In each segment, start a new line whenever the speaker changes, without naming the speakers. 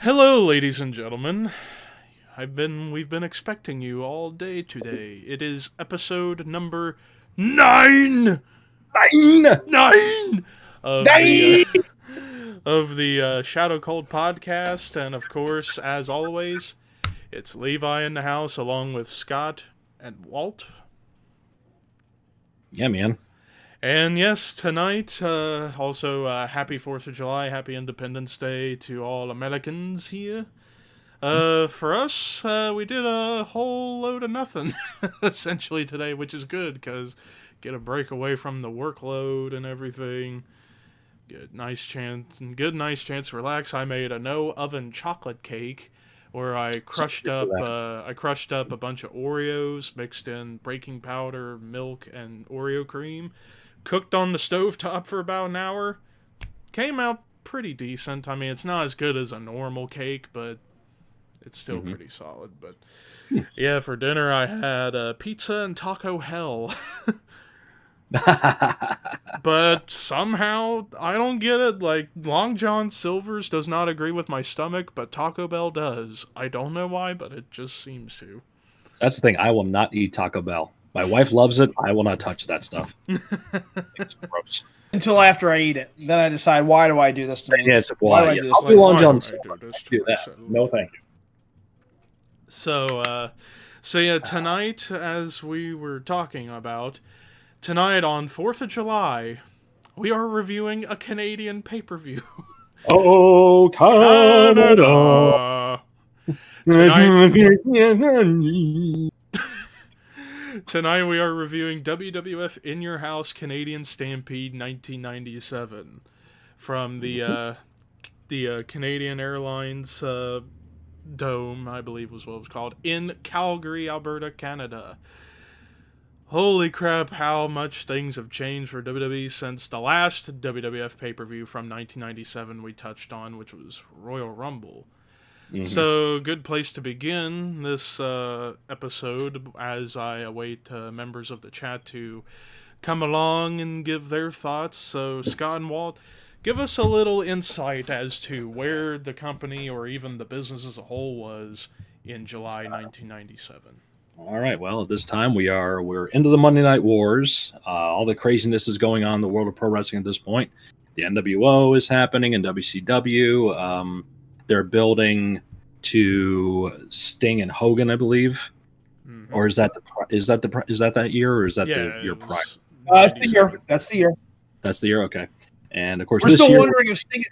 Hello, ladies and gentlemen. We've been expecting you all day today. It is episode number 9
Nine!
9 of the
Nine!
Shadow Cold podcast, and of course, as always, it's Levi in the house along with Scott and Walt.
Yeah, man.
And yes, tonight, also happy 4th of July, happy Independence Day to all Americans here. For us, we did a whole load of nothing, essentially, today, which is good, because get a break away from the workload and everything. Good nice chance to relax. I made a no-oven chocolate cake, where I crushed up a bunch of Oreos, mixed in baking powder, milk, and Oreo cream, cooked on the stovetop for about an hour. Came out pretty decent. I mean, it's not as good as a normal cake, but it's still pretty solid. But yeah, for dinner I had pizza and taco hell. But somehow, I don't get it. Like, Long John Silver's does not agree with my stomach, but Taco Bell does. I don't know why, but it just seems to.
That's the thing. I will not eat Taco Bell. My wife loves it. I will not touch that stuff. It's gross.
Until after I eat it. Then I decide, why do I do this to me?
Yeah, it's a
Why do
why.
I do this
I'll
to
do
me?
Long
Why
John
do I
Silver.
do this to
Do that.
myself?
No, thank you.
So yeah, tonight, as we were talking about, tonight on 4th of July, we are reviewing a Canadian pay-per-view.
Oh,
Canada! Tonight we are reviewing WWF In Your House Canadian Stampede 1997 from the Canadian Airlines Dome, I believe was what it was called, in Calgary, Alberta, Canada. Holy crap, how much things have changed for WWE since the last WWF pay-per-view from 1997 we touched on, which was Royal Rumble. So, good place to begin this episode as I await members of the chat to come along and give their thoughts. So, Scott and Walt, give us a little insight as to where the company or even the business as a whole was in July 1997.
All right. Well, at this time we're into the Monday Night Wars. All the craziness is going on in the world of pro wrestling at this point. The NWO is happening in WCW. They're building to Sting and Hogan, I believe. Mm-hmm. Or is that that year, or is that the year prior?
That's the year. That's the year.
That's the year. Okay. And of course,
we're still wondering if Sting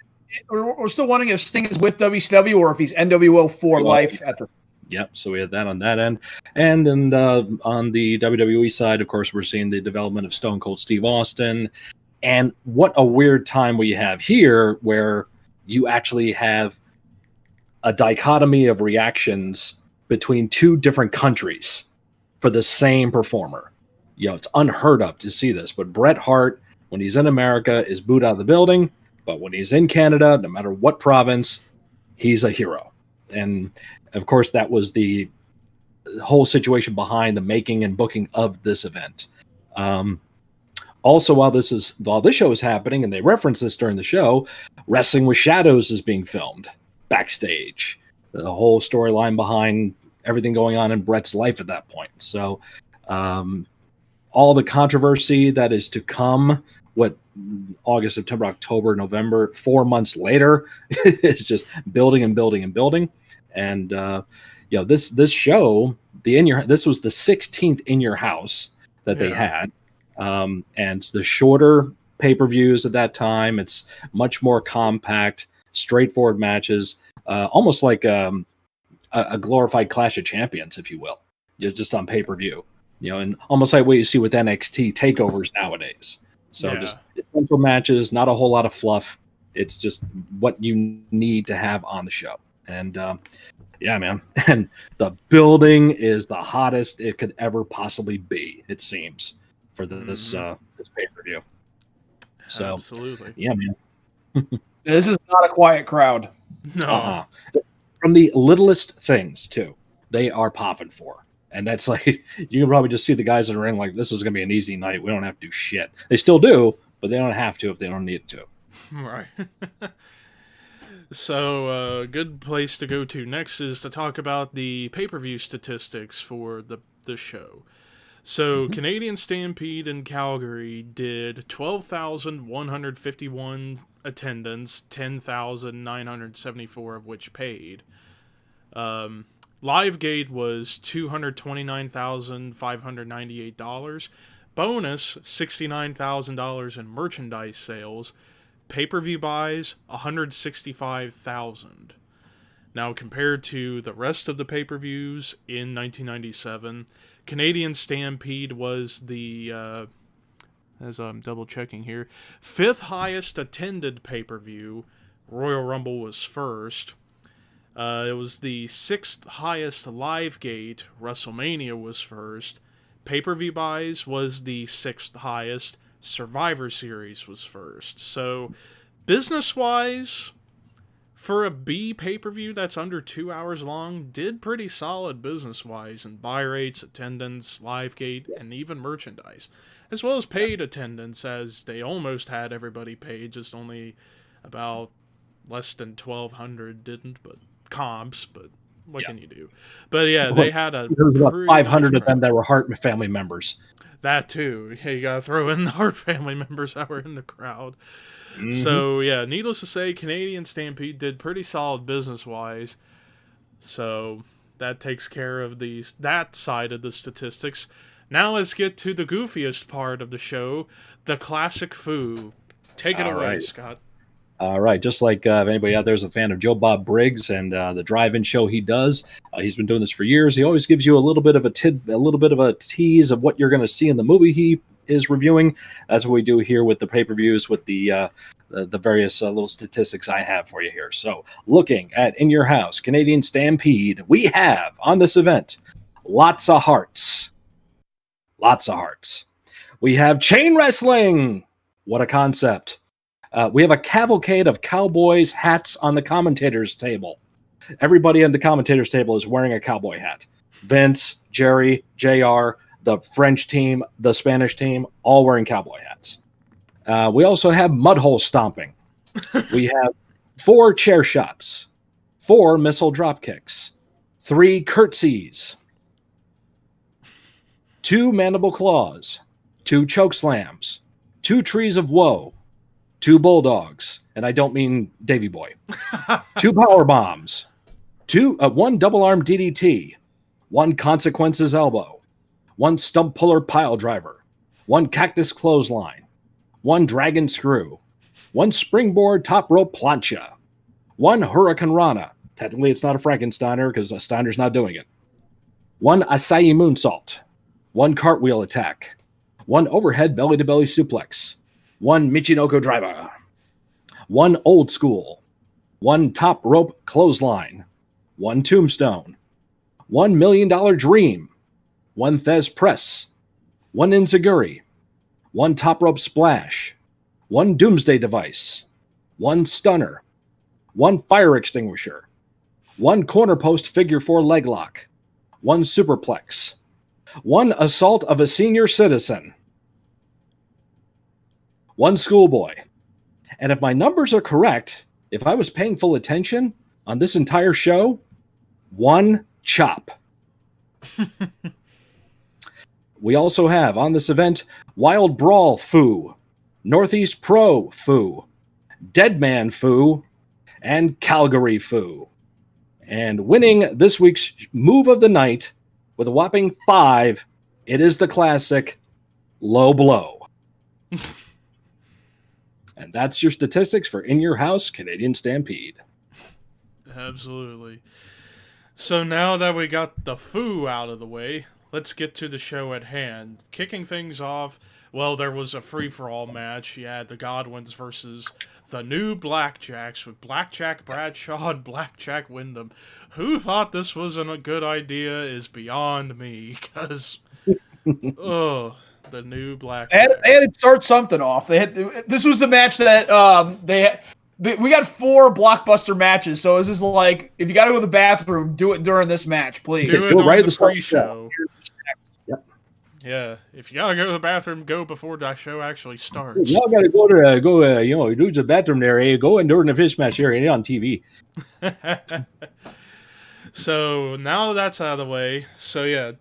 is with WCW or if he's NWO for life at the.
Yep. So we had that on that end, and then on the WWE side, of course, we're seeing the development of Stone Cold Steve Austin, and what a weird time we have here, where you actually have a dichotomy of reactions between two different countries for the same performer. You know, it's unheard of to see this, but Bret Hart, when he's in America, is booed out of the building, but when he's in Canada, no matter what province, he's a hero. And of course, that was the whole situation behind the making and booking of this event. Also, while this show is happening, and they reference this during the show, Wrestling with Shadows is being filmed backstage. The whole storyline behind everything going on in Bret's life at that point. So, all the controversy that is to come, August, September, October, November, 4 months later, is just building and building and building. And this show, this was the 16th In Your House that they had. And it's the shorter pay-per-views at that time. It's much more compact, straightforward matches, almost like a glorified Clash of Champions, if you will, just on pay-per-view. And almost like what you see with NXT takeovers nowadays. So just essential matches, not a whole lot of fluff. It's just what you need to have on the show. And yeah, man. And the building is the hottest it could ever possibly be, it seems, for this pay-per-view. So,
absolutely.
Yeah, man.
This is not a quiet crowd.
No.
From the littlest things, too, they are popping for. And that's like, you can probably just see the guys in the ring like, this is going to be an easy night. We don't have to do shit. They still do, but they don't have to if they don't need to.
Right. So, a good place to go to next is to talk about the pay-per-view statistics for the show. So, Canadian Stampede in Calgary did 12,151 attendance, 10,974 of which paid. Livegate was $229,598. Bonus, $69,000 in merchandise sales. Pay-per-view buys, $165,000. Now, compared to the rest of the pay-per-views in 1997, Canadian Stampede was the, as I'm double-checking here, 5th highest attended pay-per-view. Royal Rumble was first. It was the 6th highest Livegate. WrestleMania was first. Pay-per-view buys was the 6th highest. Survivor Series was first. So, business-wise, for a B pay-per-view that's under 2 hours long, did pretty solid business-wise in buy rates, attendance, Livegate, and even merchandise. As well as paid attendance, as they almost had everybody paid, just only about less than 1,200 didn't, but comps, but what can you do? But yeah, they had a
There was about 500
nice
of them that were Hart family members.
That too. Yeah, you gotta throw in the Hart family members that were in the crowd. So, yeah, needless to say, Canadian Stampede did pretty solid business-wise. So, that takes care of that side of the statistics. Now let's get to the goofiest part of the show, the classic foo. Take it away, Scott.
All right. Just like if anybody out there is a fan of Joe Bob Briggs and the drive-in show he does, he's been doing this for years. He always gives you a little bit of a tease of what you're going to see in the movie he is reviewing. That's what we do here with the pay-per-views, with the various little statistics I have for you here. So, looking at In Your House, Canadian Stampede, we have on this event lots of hearts. Lots of hearts. We have chain wrestling. What a concept. We have a cavalcade of cowboys' hats on the commentators' table. Everybody on the commentators' table is wearing a cowboy hat. Vince, Jerry, JR, the French team, the Spanish team, all wearing cowboy hats. We also have mudhole stomping. We have 4 chair shots, 4 missile drop kicks, 3 curtsies, 2 mandible claws, 2 choke slams, 2 trees of woe, 2 bulldogs, and I don't mean Davy Boy. 2 power bombs, 1 double arm DDT, 1 consequences elbow, 1 stump puller pile driver, 1 cactus clothesline, 1 dragon screw, 1 springboard top rope plancha, 1 hurricane rana. Technically, it's not a Frankensteiner because Steiner's not doing it. 1 acai moonsault, 1 cartwheel attack, 1 overhead belly to belly suplex, 1 Michinoku driver, 1 old school, 1 top rope clothesline, 1 tombstone, $1 million dream, 1 Thez press, 1 enziguri, 1 top rope splash, 1 doomsday device, 1 stunner, 1 fire extinguisher, 1 corner post figure 4 leg lock, 1 superplex, 1 assault of a senior citizen, 1 schoolboy. And if my numbers are correct, if I was paying full attention on this entire show, 1 chop. We also have on this event Wild Brawl Foo, Northeast Pro Foo, Deadman Foo, and Calgary Foo. And winning this week's move of the night with a whopping 5, it is the classic Low Blow. And that's your statistics for In Your House, Canadian Stampede.
Absolutely. So now that we got the foo out of the way, let's get to the show at hand. Kicking things off, well, there was a free-for-all match. You had the Godwins versus the New Blackjacks with Blackjack Bradshaw and Blackjack Wyndham. Who thought this wasn't a good idea is beyond me, because, the New Blackjack.
They had to start something off. This was the match that we got 4 blockbuster matches. So it's just like, if you got to go to the bathroom, do it during this match, please.
Do it on the pre-show.
Yep.
Yeah, if you gotta go to the bathroom, go before the show actually starts.
Y'all got to use the bathroom there. Go in during the fish match here. Ain't on TV.
So now that's out of the way. So yeah,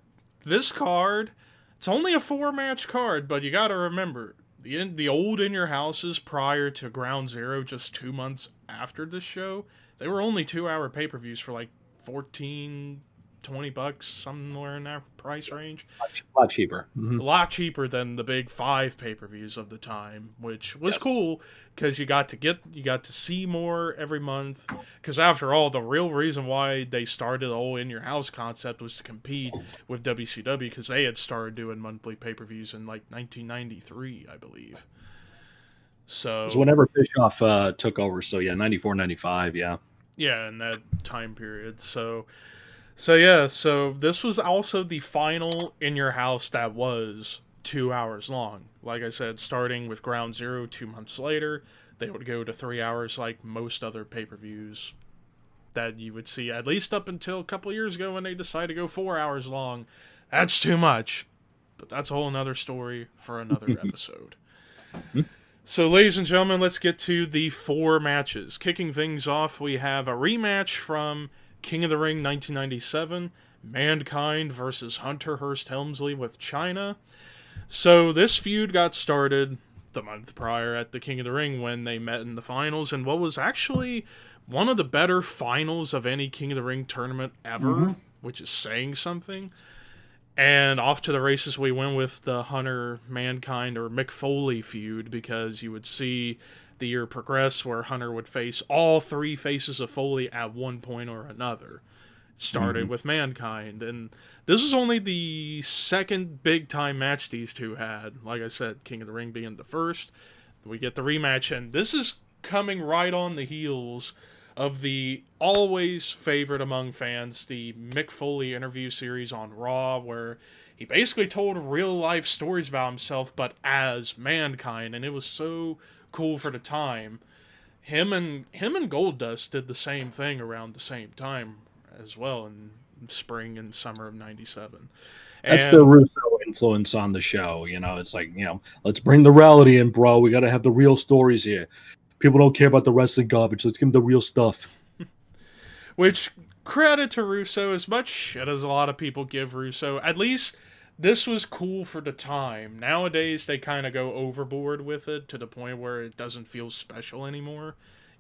this card, it's only a 4-match card, but you gotta remember the old In Your Houses prior to Ground Zero, just 2 months after this show, they were only 2-hour pay-per-views for like $14, $20, somewhere in that price range.
A lot cheaper.
A lot cheaper than the big 5 pay-per-views of the time, which was cool because you got to see more every month. Because after all, the real reason why they started the whole In Your House concept was to compete with WCW, because they had started doing monthly pay-per-views in like 1993, I believe. So
it was whenever Bischoff took over. So yeah, 94, 95, yeah.
Yeah, in that time period. So this was also the final In Your House that was 2 hours long. Like I said, starting with Ground Zero 2 months later, they would go to 3 hours like most other pay-per-views that you would see, at least up until a couple of years ago when they decided to go 4 hours long. That's too much. But that's a whole another story for another episode. So, ladies and gentlemen, let's get to the 4 matches. Kicking things off, we have a rematch from King of the Ring 1997, Mankind versus Hunter Hearst Helmsley with Chyna. So this feud got started the month prior at the King of the Ring when they met in the finals, and what was actually one of the better finals of any King of the Ring tournament ever, which is saying something. And off to the races we went with the Hunter, Mankind, or Mick Foley feud, because you would see the year progress where Hunter would face all 3 faces of Foley at one point or another. It started with Mankind, and this was only the second big-time match these two had. Like I said, King of the Ring being the first. We get the rematch, and this is coming right on the heels of the always favorite among fans, the Mick Foley interview series on Raw, where he basically told real-life stories about himself, but as Mankind, and it was so cool for the time. Him and Goldust did the same thing around the same time as well in spring and summer of '97.
That's the Russo influence on the show. It's like, let's bring the reality in, bro. We got to have the real stories here. People don't care about the wrestling garbage. Let's give them the real stuff.
Which, credit to Russo, as much shit as a lot of people give Russo, at least this was cool for the time. Nowadays, they kind of go overboard with it to the point where it doesn't feel special anymore.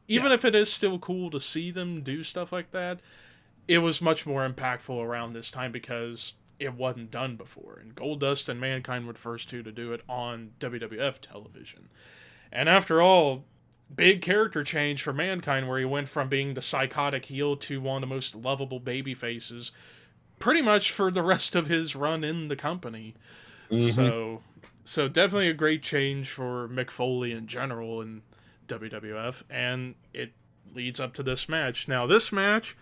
Even if it is still cool to see them do stuff like that, it was much more impactful around this time because it wasn't done before. And Goldust and Mankind were the first two to do it on WWF television. And after all, big character change for Mankind, where he went from being the psychotic heel to one of the most lovable baby faces pretty much for the rest of his run in the company. So definitely a great change for Mick Foley in general in WWF, and it leads up to this match. Now, this match,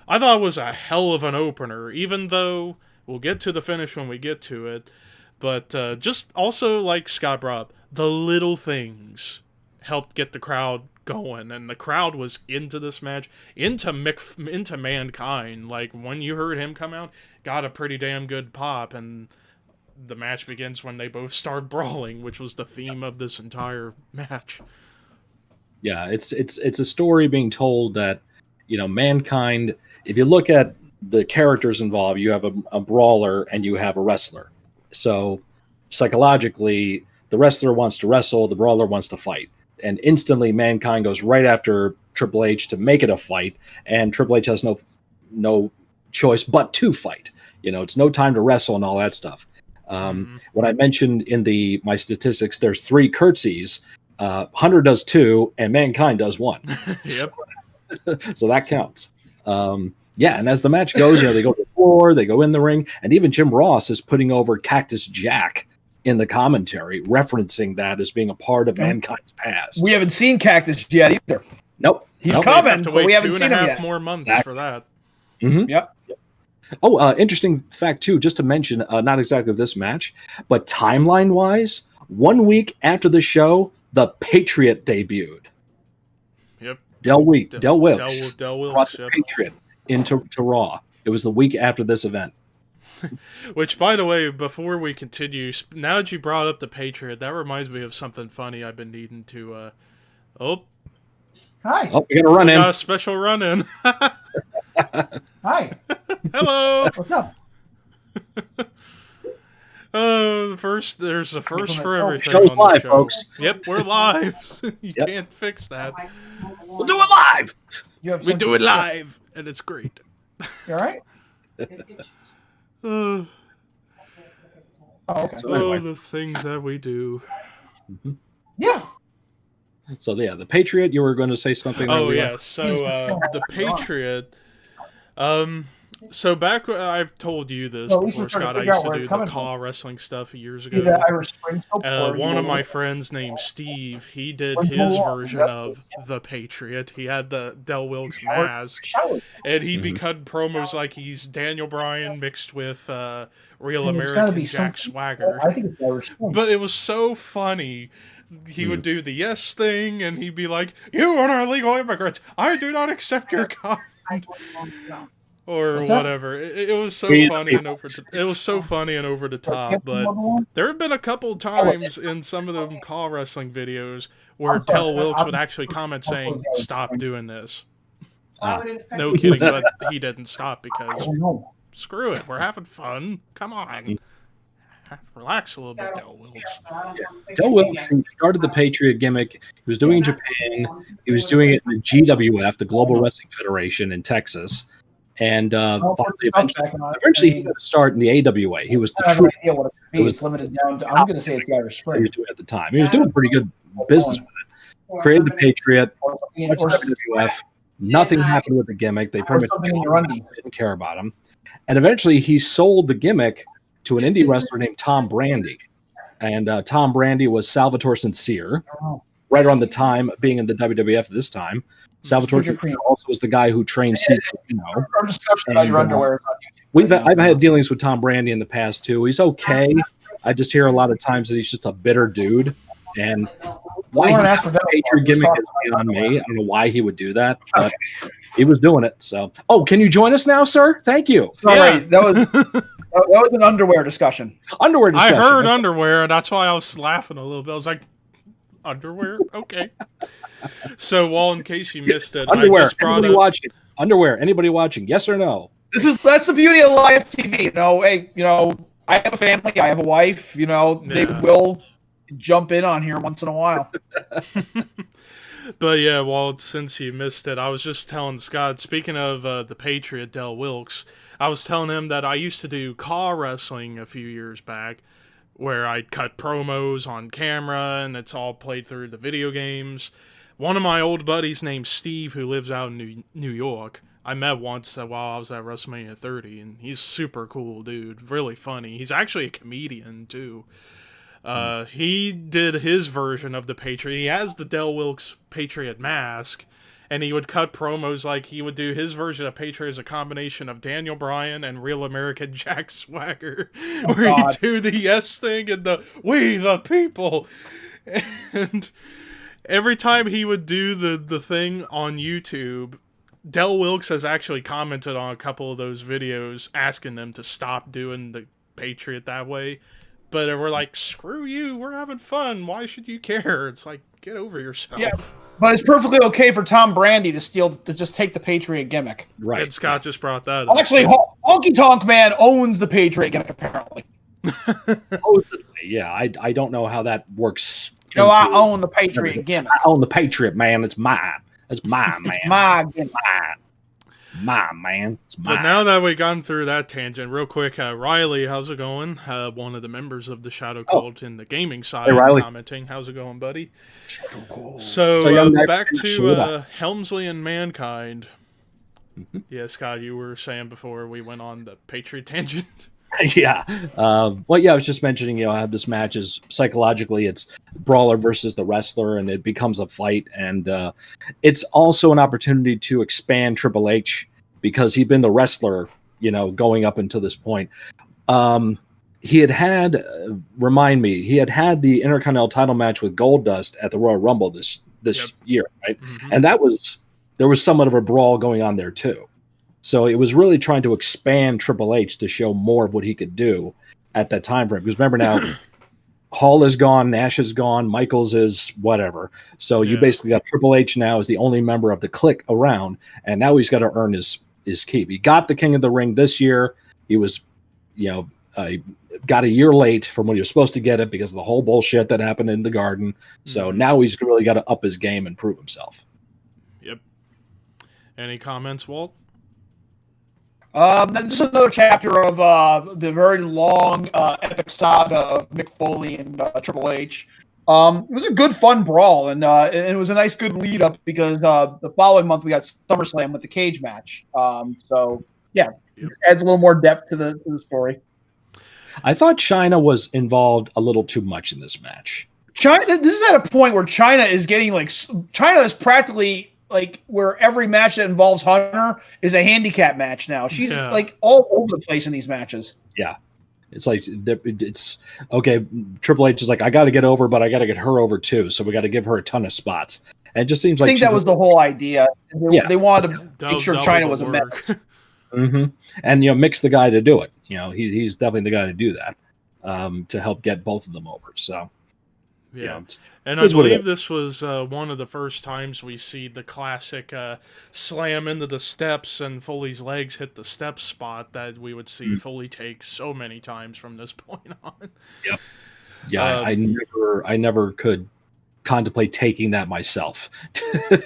I thought was a hell of an opener, even though we'll get to the finish when we get to it. But just also, like Scott brought up, the little things helped get the crowd going, and the crowd was into this match, into Mankind. Like, when you heard him come out, got a pretty damn good pop, and the match begins when they both start brawling, which was the theme of this entire match.
Yeah, it's a story being told that, Mankind, if you look at the characters involved, you have a brawler and you have a wrestler. So psychologically, the wrestler wants to wrestle, the brawler wants to fight. And instantly, Mankind goes right after Triple H to make it a fight, and Triple H has no choice but to fight. It's no time to wrestle and all that stuff. When I mentioned in my statistics, there's 3 curtsies. Hunter does 2, and Mankind does 1.
Yep.
So that counts. And as the match goes, they go to the floor, they go in the ring, and even Jim Ross is putting over Cactus Jack in the commentary, referencing that as being a part of Mankind's past.
We haven't seen Cactus yet either.
Nope.
He's coming, but we haven't seen him yet.
2.5 more months for that.
Yep.
Oh, interesting fact, too, just to mention, not exactly this match, but timeline-wise, 1 week after the show, The Patriot debuted.
Yep.
Del Wilkes
Del
brought
Wilkes,
The Patriot into Raw. It was the week after this event.
Which, by the way, before we continue, now that you brought up the Patriot, that reminds me of something funny I've been needing to.
Hi.
Oh, we got to run
We
in.
got a special run in.
Hi.
Hello.
What's up?
Oh, there's a first for everything.
Show's
on the
live,
show.
folks.
Yep, we're live. You
Yep.
can't fix that.
We'll do it live.
We do it live, and it's great.
You all right?
Uh,
Oh, okay.
So anyway.
the things that we do.
Yeah.
So yeah, the Patriot. You were going to say something.
Oh
earlier?
yeah, so the Patriot. So back when I've told you this
No, we should
before,
try to
Scott. I
figure
used
out
to
where
do
it's
the
coming
Caw wrestling stuff years
See that
ago.
Irish Spring so poor,
One
you
of my
will-
friends named Steve, he did
When's
his
the war?
version
Yep.
of the Patriot. He had the Del Wilkes
Shower-
mask,
shower.
and he'd be
Mhm.
cutting promos like he's Daniel Bryan mixed with real
And it's gotta
American
be
Jack
something-
Swagger.
I think it's Irish Spring.
But it was so funny. He would do the yes thing, and he'd be like, "You are illegal immigrants. I do not accept your kind," or
What's that?
whatever. It was so
We-
funny and over. It was so funny and over the top. But there have been a couple times in some of the Caw wrestling videos where
I'm sorry,
Del Wilkes
I'm-
would actually comment saying, "Stop doing this."
Ah.
No kidding, but he didn't stop
I
because
don't know.
screw it. We're having fun. Come on. Relax a little bit, Del Wilkes.
Del Wilkes, who started the Patriot gimmick, he was doing it in Japan. He was doing it in the GWF, the Global Wrestling Federation in Texas, and eventually he got to start in the AWA. He was the
I have
true
no idea what it could be. It's limited down to, I'm going to say it's the Irish
he
Spring.
was doing at the time. He was doing pretty good business with it. Created the Patriot,
Or
went to WWF. Nothing happened with the gimmick. They pretty much
something in your undies.
didn't care about him. And eventually he sold the gimmick to an indie wrestler named Tom Brandy. And Tom Brandy was Salvatore Sincere,
Oh.
right around the time being in the WWF at this time. Salvatore
Ginger cream.
Sincere also was the guy who trained Steve.
Our discussion about your underwear is on YouTube.
I've had dealings with Tom Brandy in the past too. He's okay. I just hear a lot of times that he's just a bitter dude. And why he
wanna
had
ask for
a
Del
Patriot
Wilkes,
gimmick
talk
is
about
beyond
it.
me. I don't know why he would do that, but he was doing it. So, can you join us now, sir? Thank you.
Sorry,
Yeah.
that was an underwear discussion.
Underwear
I
discussion.
heard underwear, and that's why I was laughing a little bit. I was like, underwear? Okay. So, Walt, in case you missed it,
Underwear.
I just brought
Anybody
up...
watching? Underwear. Anybody watching? Yes or no?
That's the beauty of live TV. Hey, I have a family, I have a wife. They
Yeah.
will jump in on here once in a while.
But yeah, Walt, since you missed it, I was just telling Scott, speaking of the Patriot, Del Wilkes, I was telling him that I used to do Caw wrestling a few years back, where I'd cut promos on camera, and it's all played through the video games. One of my old buddies named Steve, who lives out in New York, I met once while I was at WrestleMania 30, and he's a super cool dude, really funny. He's actually a comedian, too. He did his version of the Patriot. He has the Del Wilkes Patriot mask, and he would cut promos like he would do his version of Patriot as a combination of Daniel Bryan and real American Jack Swagger, where
God.
he'd do the yes thing and the "We the people," and every time he would do the thing on YouTube, Del Wilkes has actually commented on a couple of those videos asking them to stop doing the Patriot that way. But we're like, screw you, we're having fun. Why should you care? It's like, get over yourself.
Yeah. But it's perfectly okay for Tom Brandy to just take the Patriot gimmick.
Right.
And Scott just brought that up.
Actually, Honky Tonk Man owns the Patriot gimmick, apparently.
Supposedly, yeah. I don't know how that works.
I own the Patriot gimmick.
I own the Patriot, man. It's mine. It's mine, man.
It's my gimmick.
Mine, man. It's mine.
But now that we've gone through that tangent, real quick, Riley, how's it going? One of the members of the Shadow Cult in the gaming side,
Hey, Riley.
commenting. How's it going, buddy?
Cool.
So,
young guy
back
from
to
Florida.
Helmsley and Mankind.
Mhm.
Yeah, Scott, you were saying before we went on the Patriot tangent.
Yeah. I was just mentioning, how this match is psychologically, it's brawler versus the wrestler, and it becomes a fight. And it's also an opportunity to expand Triple H because he'd been the wrestler, going up until this point. He had remind me, he had the Intercontinental title match with Goldust at the Royal Rumble this
Yep.
year, right?
Mhm.
And there was somewhat of a brawl going on there too. So it was really trying to expand Triple H to show more of what he could do at that time frame. Because remember now, Hall is gone, Nash is gone, Michaels is whatever. So you basically got Triple H now as the only member of the clique around, and now he's got to earn his keep. He got the King of the Ring this year. He was, got a year late from when he was supposed to get it because of the whole bullshit that happened in the Garden. So now he's really got to up his game and prove himself.
Yep. Any comments, Walt?
This is another chapter of the very long epic saga of Mick Foley and Triple H. It was a good, fun brawl, and it was a nice, good lead up because the following month we got SummerSlam with the cage match. It adds a little more depth to the story.
I thought China was involved a little too much in this match.
China. This is at a point where China is getting China is practically where every match that involves Hunter is a handicap match now. She's all over the place in these matches.
Yeah. It's it's okay. Triple H is like, I got to get over, but I got to get her over too. So we got to give her a ton of spots. And it just seems like
I think that was the whole idea. They wanted to make sure China was a mess.
And Mick's the guy to do it. He's definitely the guy to do that to help get both of them over. So
and I believe this was one of the first times we see the classic slam into the steps and Foley's legs hit the step spot that we would see Foley take so many times from this point on.
Yep. Yeah, I never could contemplate taking that myself. I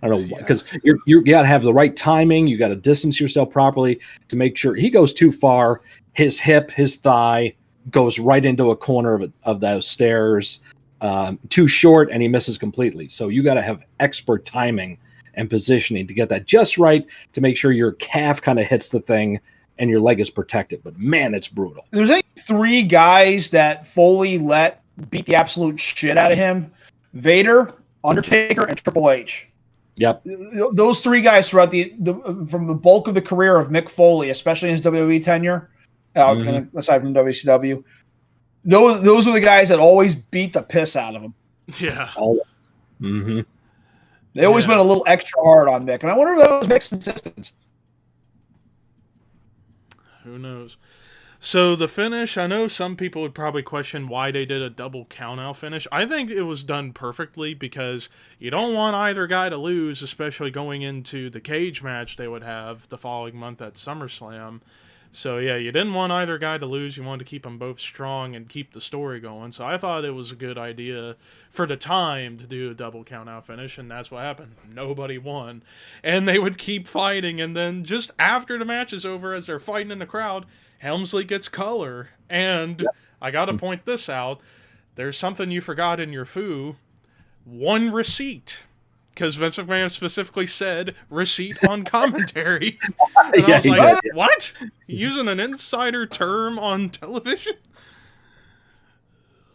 don't know, because you got to have the right timing. You got to distance yourself properly to make sure he goes too far. His hip, his thigh goes right into a corner of those stairs. Too short, and he misses completely. So you got to have expert timing and positioning to get that just right to make sure your calf kind of hits the thing and your leg is protected. But man, it's brutal.
There's three guys that Foley let beat the absolute shit out of him: Vader, Undertaker, and Triple H.
Yep.
Those three guys throughout from the bulk of the career of Mick Foley, especially in his WWE tenure, aside from WCW. Those were the guys that always beat the piss out of him.
Yeah.
They always went a little extra hard on Mick, and I wonder if that was Mick's insistence.
Who knows? So the finish, I know some people would probably question why they did a double countout finish. I think it was done perfectly because you don't want either guy to lose, especially going into the cage match they would have the following month at SummerSlam. So, you didn't want either guy to lose. You wanted to keep them both strong and keep the story going. So I thought it was a good idea for the time to do a double count-out finish, and that's what happened. Nobody won. And they would keep fighting, and then just after the match is over, as they're fighting in the crowd, Helmsley gets color. And I got to point this out. There's something you forgot in your foo. One receipt. Because Vince McMahon specifically said receipt on commentary. And I was like, what? Using an insider term on television?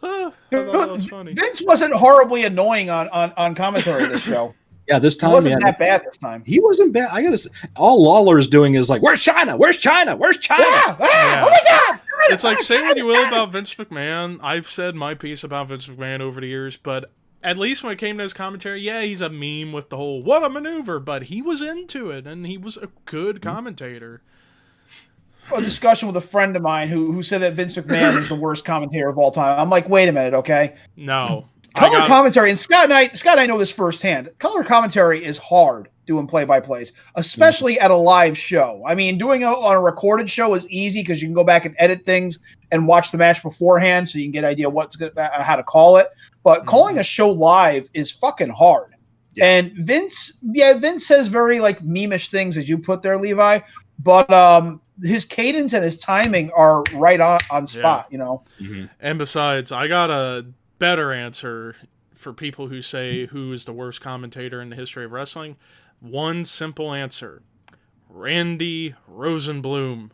I thought that was funny.
Vince wasn't horribly annoying on commentary this show.
Yeah, this time
he wasn't that bad this time.
He wasn't bad. I gotta say, all Lawler's doing is like, "Where's China? Where's China? Where's China?"
Yeah. Oh my God!
It's like, say what you will about Vince McMahon. I've said my piece about Vince McMahon over the years, but at least when it came to his commentary, he's a meme with the whole "what a maneuver," but he was into it, and he was a good commentator.
A discussion with a friend of mine who said that Vince McMahon is the worst commentator of all time. I'm like, wait a minute, okay?
No.
Color commentary, and Scott and I know this firsthand. Color commentary is hard doing play-by-plays, especially at a live show. I mean, doing it on a recorded show is easy because you can go back and edit things and watch the match beforehand so you can get an idea how to call it. But calling a show live is fucking hard. Yeah. And Vince says very meme-ish things as you put there, Levi, but his cadence and his timing are right on spot,
And besides, I got a better answer for people who say who is the worst commentator in the history of wrestling. One simple answer: Randy Rosenblum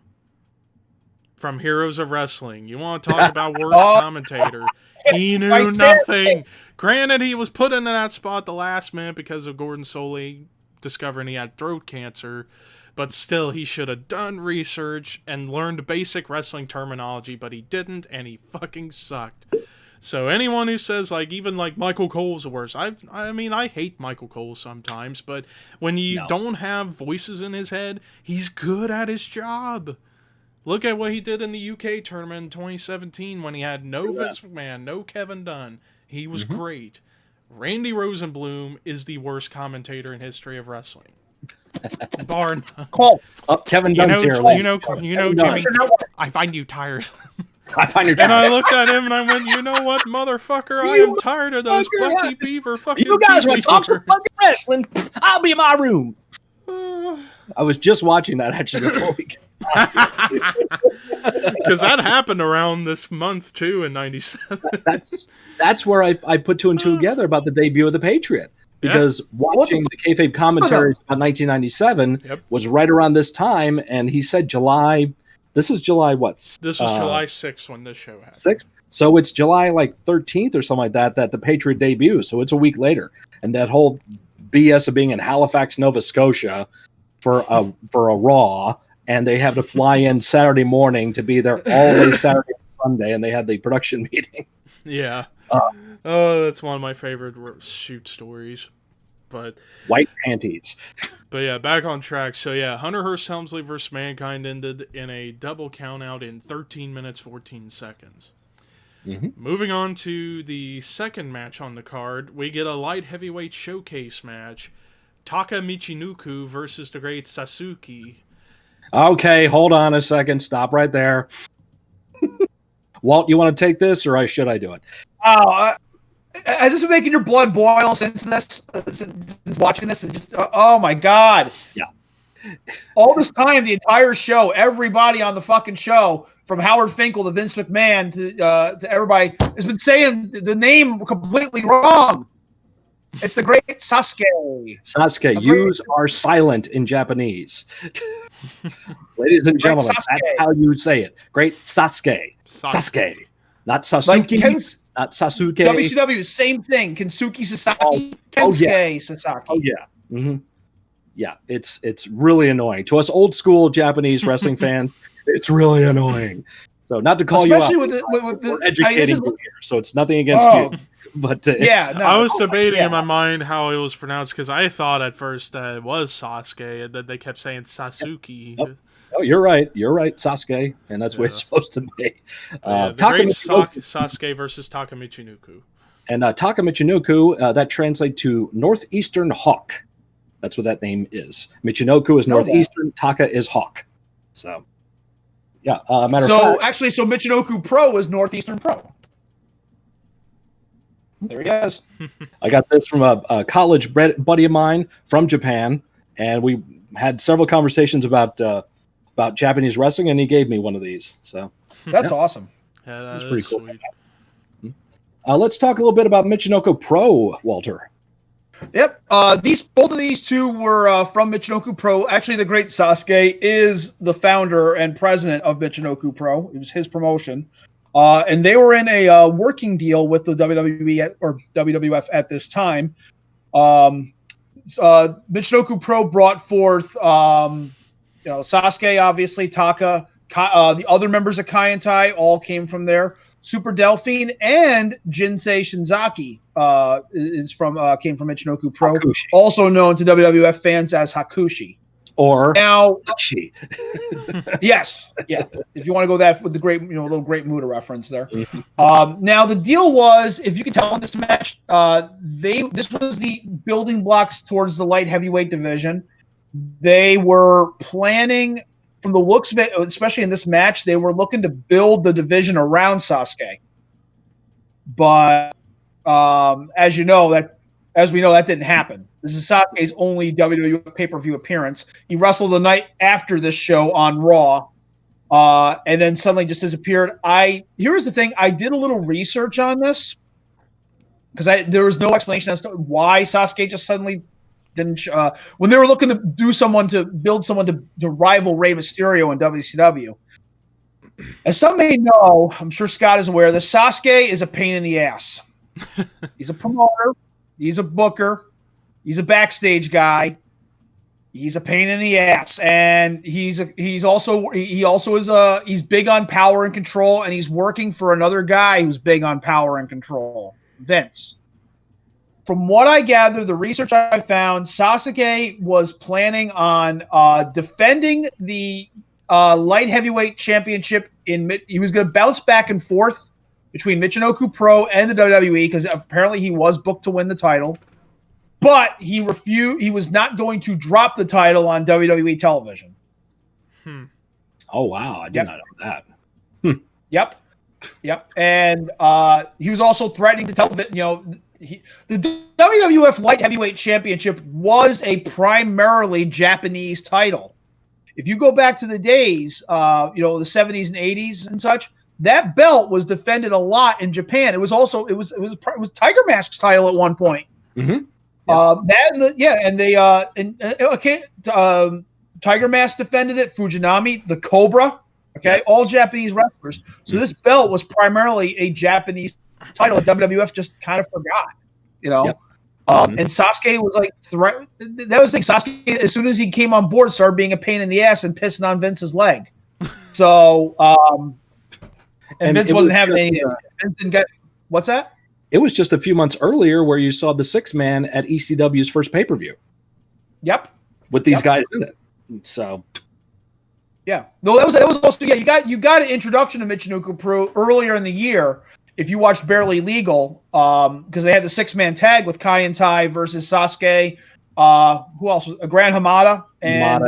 from Heroes of Wrestling. You want to talk about worst commentator? He knew nothing. Granted, he was put into that spot the last minute because of Gordon Solie discovering he had throat cancer. But still, he should have done research and learned basic wrestling terminology, but he didn't, and he fucking sucked. So anyone who says like even like Michael Cole's the worst, I mean I hate Michael Cole sometimes, but when you don't have voices in his head, he's good at his job. Look at what he did in the UK tournament in 2017 when he had no Vince McMahon, no Kevin Dunn. He was great. Randy Rosenblum is the worst commentator in history of wrestling. Bar none.
Cole.
Kevin Dunn's here.
Jimmy, I find you tired.
I find you tired.
And I looked at him and I went, you know what, motherfucker? I am tired of those Bucky Beaver fucking
You guys want
TV
to talk some
viewers."
fucking wrestling? I'll be in my room. I was just watching that actually before we
Because that happened around this month too in '97.
That's where I put two and two together about the debut of the Patriot. Because watching the kayfabe commentaries about 1997 was right around this time, and he said July. This is July what?
This was July 6th when this show happened.
6th? So it's July like 13th or something like that the Patriot debuts. So it's a week later. And that whole BS of being in Halifax, Nova Scotia for a Raw, and they have to fly in Saturday morning to be there all day Saturday and Sunday, and they had the production meeting.
Yeah. That's one of my favorite shoot stories. But
white panties.
But yeah, back on track. So yeah, Hunter Hearst Helmsley versus Mankind ended in a double count out in 13 minutes 14 seconds. Moving on to the second match on the card, we get a light heavyweight showcase match. Taka Michinoku versus the great Sasuke.
Okay, hold on a second. Stop right there. Walt, you want to take this, or should I do it?
Has this been making your blood boil since watching this? And just oh my god!
Yeah.
All this time, the entire show, everybody on the fucking show, from Howard Finkel to Vince McMahon to everybody, has been saying the name completely wrong. It's the great Sasuke.
Sasuke. Yous are silent in Japanese. Ladies and gentlemen, that's how you say it. Great Sasuke. Sasuke. Not Sasuke.
Like
not Sasuke.
WCW, same thing. Kensuke Sasaki. Kensuke Sasaki.
Oh, yeah. Mm-hmm. Yeah, it's really annoying. To us old school Japanese wrestling fans, it's really annoying. So not to call
especially
you out. We're educating you here, so it's nothing against you. But
I was debating in my mind how it was pronounced because I thought at first that it was Sasuke and then they kept saying Sasuke.
Yep. Oh, you're right. You're right, Sasuke, and that's what it's supposed to be.
The great Sasuke versus Taka Michinoku.
And Taka Michinoku, that translates to Northeastern Hawk. That's what that name is. Michinoku is Northeastern, Taka is Hawk. So, yeah. Matter of fact,
actually, Michinoku Pro is Northeastern Pro. There he is.
I got this from a college buddy of mine from Japan, and we had several conversations about Japanese wrestling, and he gave me one of these. So
that's awesome.
Yeah,
that's pretty cool. Let's talk a little bit about Michinoku Pro, Walter.
Yep. Both of these two were from Michinoku Pro. Actually, the great Sasuke is the founder and president of Michinoku Pro. It was his promotion. And they were in a working deal with the WWE or WWF at this time. Michinoku Pro brought forth, Sasuke, obviously, Taka, the other members of Kaientai all came from there. Super Delphine and Jinsei Shinzaki came from Michinoku Pro, Hakushi. Also known to WWF fans as Hakushi.
Or
now,
Hakushi.
Yes, yeah. If you want to go that with the great, little Great Muta reference there. Now the deal was, if you can tell in this match, this was the building blocks towards the light heavyweight division. They were planning, from the looks of it, especially in this match, they were looking to build the division around Sasuke. But as we know, that didn't happen. This is Sasuke's only WWE pay-per-view appearance. He wrestled the night after this show on Raw, and then suddenly just disappeared. Here's the thing: I did a little research on this because there was no explanation as to why Sasuke just suddenly didn't. When they were looking to build someone to rival Rey Mysterio in WCW. As some may know, I'm sure Scott is aware, that Sasuke is a pain in the ass. He's a promoter. He's a booker. He's a backstage guy. He's a pain in the ass, and he's also he's big on power and control, and he's working for another guy who's big on power and control, Vince. From what I gather, the research I found, Sasuke was planning on defending the light heavyweight championship. He was going to bounce back and forth between Michinoku Pro and the WWE because apparently he was booked to win the title. But he refused. He was not going to drop the title on WWE television.
Oh wow, I did not know that.
Yep. And he was also threatening to tell the WWF Light Heavyweight Championship was a primarily Japanese title. If you go back to the days, the 70s and 80s and such, that belt was defended a lot in Japan. It was Tiger Mask's title at one point.
Mm-hmm.
Tiger Mask defended it. Fujinami, the Cobra. Okay,
yes.
All Japanese wrestlers. So this belt was primarily a Japanese title. WWF just kind of forgot,
Yep.
And Sasuke was like that was the thing. Sasuke, as soon as he came on board, started being a pain in the ass and pissing on Vince's leg. So, and Vince wasn't having any. Vince didn't get what's that?
It was just a few months earlier where you saw the 6-man at ECW's first pay-per-view.
Yep.
With these guys in it. So.
Yeah. No, that was also you got an introduction to Michinoku Pro earlier in the year if you watched Barely Legal, because they had the 6-man tag with Kai and Tai versus Sasuke. Who else was Gran Hamada and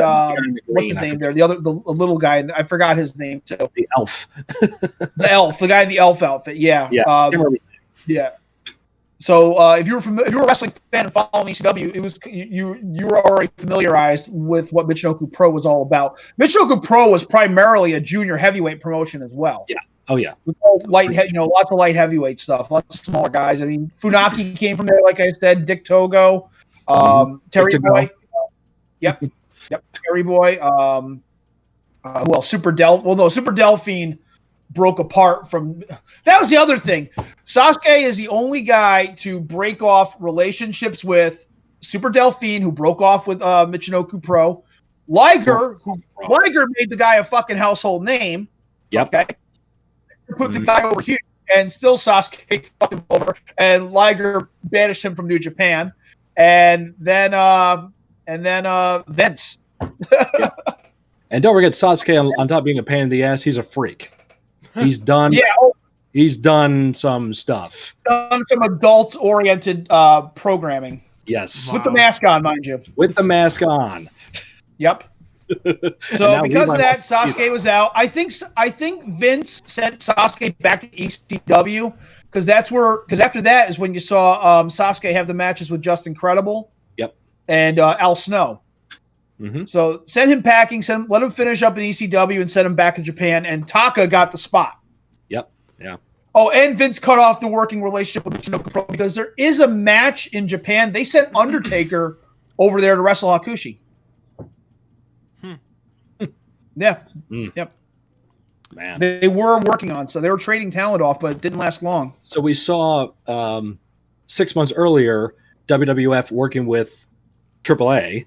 what's his name there? The little guy. I forgot his name too.
The Elf.
The guy in the Elf outfit. Yeah.
Yeah.
Yeah. So if you were a wrestling fan and following ECW, it was you were already familiarized with what Michinoku Pro was all about. Michinoku Pro was primarily a junior heavyweight promotion as well.
Yeah. Oh yeah.
With lots of light heavyweight stuff, lots of smaller guys. I mean, Funaki came from there, like I said. Dick Togo, Terry Boy. Yep. Terry Boy. Who else? Super Delphine broke apart from. That was the other thing. Sasuke is the only guy to break off relationships with Super Delphine, who broke off with Michinoku Pro. Liger made the guy a fucking household name.
Yep.
Okay. Put the guy over here, and still Sasuke fucked him over, and Liger banished him from New Japan, and then Vince.
Yeah. And don't forget Sasuke on top of being a pain in the ass, he's a freak. He's done. He's done some stuff.
Done some adult-oriented programming.
Yes.
With the mask on, mind you.
With the mask on.
Yep. So because of that, Sasuke was out. I think Vince sent Sasuke back to ECW because after that is when you saw Sasuke have the matches with Justin Credible.
Yep.
And Al Snow.
Mm-hmm.
So send him packing. Let him finish up in ECW and send him back to Japan. And Taka got the spot.
Yep. Yeah.
Oh, and Vince cut off the working relationship with Michinoku Pro because there is a match in Japan. They sent Undertaker over there to wrestle Hakushi. Yeah. Yep.
Man.
They were working on, so they were trading talent off, but it didn't last long.
So we saw 6 months earlier WWF working with AAA.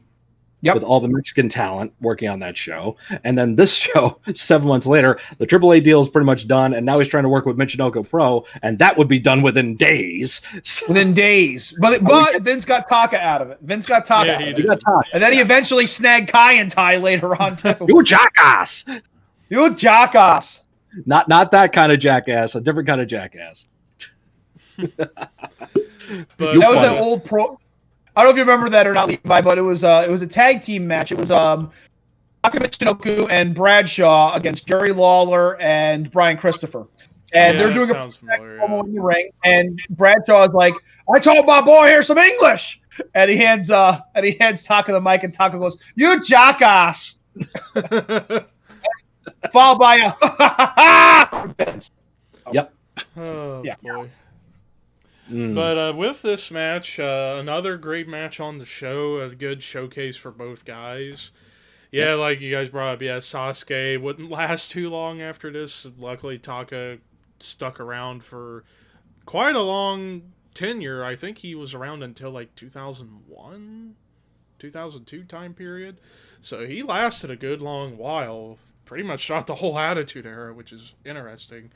Yep. With all the Mexican talent working on that show. And then this show, 7 months later, the AAA deal is pretty much done, and now he's trying to work with Michinoku Pro, and that would be done within days.
Within days. But Vince got Taka out of it. He got Taka. And then he eventually snagged Kai and Tai later on, too.
You jackass!
You jackass!
Not that kind of jackass, a different kind of jackass.
But that was an old pro... I don't know if you remember that or not, Levi, but it was a tag team match. It was Taka Michinoku and Bradshaw against Jerry Lawler and Brian Christopher. And they're doing a promo in the ring, and Bradshaw's like, I taught my boy here some English. And he hands Taka the mic, and Taka goes, you jackass. Followed by a
Yep.
Oh,
yeah.
Boy. But with this match, another great match on the show, a good showcase for both guys. Yeah, like you guys brought up, Sasuke wouldn't last too long after this. Luckily, Taka stuck around for quite a long tenure. I think he was around until like 2001. 2002 time period. So he lasted a good long while. Pretty much shot the whole Attitude Era, which is interesting.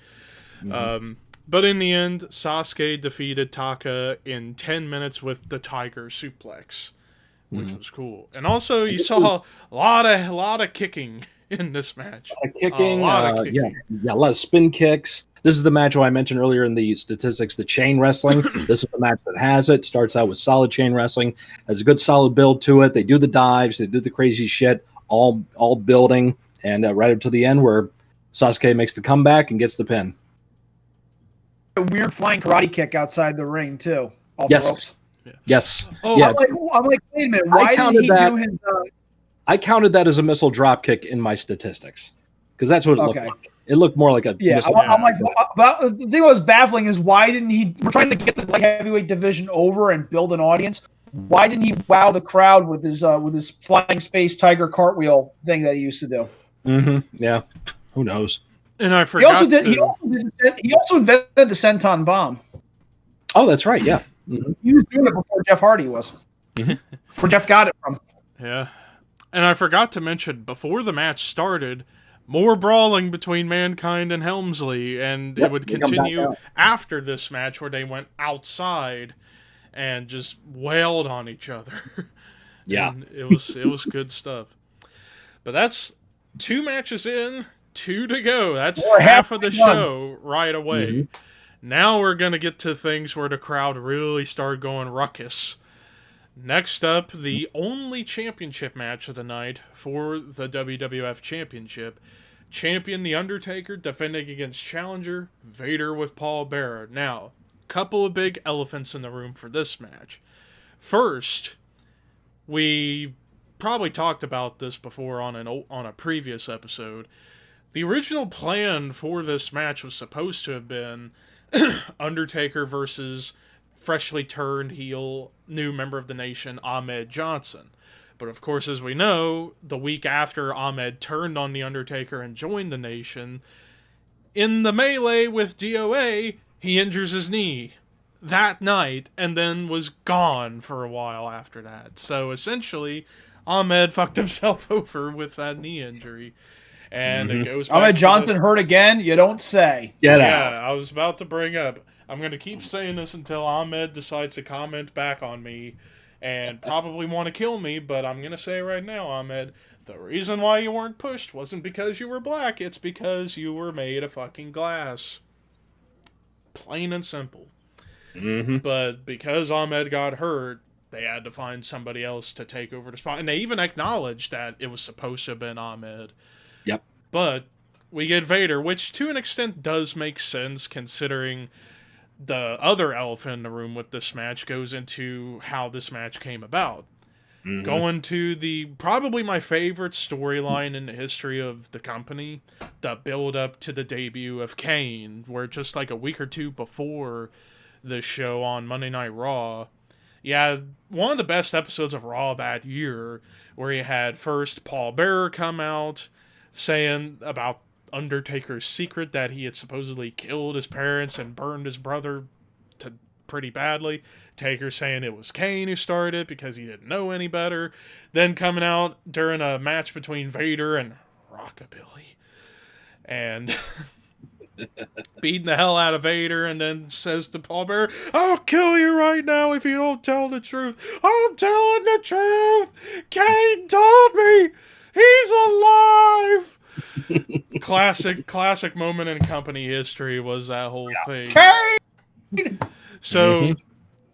But in the end, Sasuke defeated Taka in 10 minutes with the Tiger Suplex, which was cool. And also, you saw a lot of kicking in this match.
A lot of kicking. Yeah, a lot of spin kicks. This is the match I mentioned earlier in the statistics, the chain wrestling. This is the match that has it. Starts out with solid chain wrestling, has a good solid build to it. They do the dives, they do the crazy shit, all building, and right up to the end where Sasuke makes the comeback and gets the pin.
A weird flying karate kick outside the ring too. Off the ropes.
Yeah. Yes.
Oh,
yeah,
I'm like, wait a minute. Why did he do his?
I counted that as a missile drop kick in my statistics because that's what it looked like. It looked more like a missile.
I'm like, but the thing that was baffling is why didn't he? We're trying to get the light heavyweight division over and build an audience. Why didn't he wow the crowd with his flying space tiger cartwheel thing that he used to do?
Yeah. Who knows?
And I forgot.
He also invented the senton bomb.
Oh, that's right. Yeah.
He was doing it before Jeff Hardy was. Where Jeff got it from.
Yeah. And I forgot to mention, before the match started, more brawling between Mankind and Helmsley, and it would continue after this match where they went outside and just wailed on each other.
Yeah.
And it was good stuff. But that's 2 matches in, 2 to go. That's half of the show right away. Now we're going to get to things where the crowd really started going ruckus. Next up, the only championship match of the night for the WWF Championship. Champion The Undertaker defending against challenger Vader with Paul Bearer. Now, couple of big elephants in the room for this match. First, we probably talked about this before on a previous episode. The original plan for this match was supposed to have been Undertaker versus freshly turned heel new member of the Nation, Ahmed Johnson. But of course, as we know, the week after Ahmed turned on The Undertaker and joined the Nation, in the melee with DOA, he injures his knee that night and then was gone for a while after that. So essentially, Ahmed fucked himself over with that knee injury. And it goes back
Ahmed Johnson hurt again? You don't say.
Get out.
Yeah, I was about to bring up. I'm going to keep saying this until Ahmed decides to comment back on me and probably want to kill me, but I'm going to say right now, Ahmed, the reason why you weren't pushed wasn't because you were black, it's because you were made of fucking glass. Plain and simple. But because Ahmed got hurt, they had to find somebody else to take over the spot. And they even acknowledged that it was supposed to have been Ahmed.
Yep.
But we get Vader, which to an extent does make sense considering the other elephant in the room with this match goes into how this match came about. Going to the probably my favorite storyline in the history of the company, the build up to the debut of Kane, where just like a week or two before the show on Monday Night Raw, one of the best episodes of Raw that year, where you had first Paul Bearer come out saying about Undertaker's secret that he had supposedly killed his parents and burned his brother to pretty badly. Taker saying it was Kane who started it because he didn't know any better. Then coming out during a match between Vader and Rockabilly and beating the hell out of Vader, and then says to Paul Bearer, "I'll kill you right now if you don't tell the truth." "I'm telling the truth! Kane told me! He's alive!" Classic moment in company history was that whole thing. So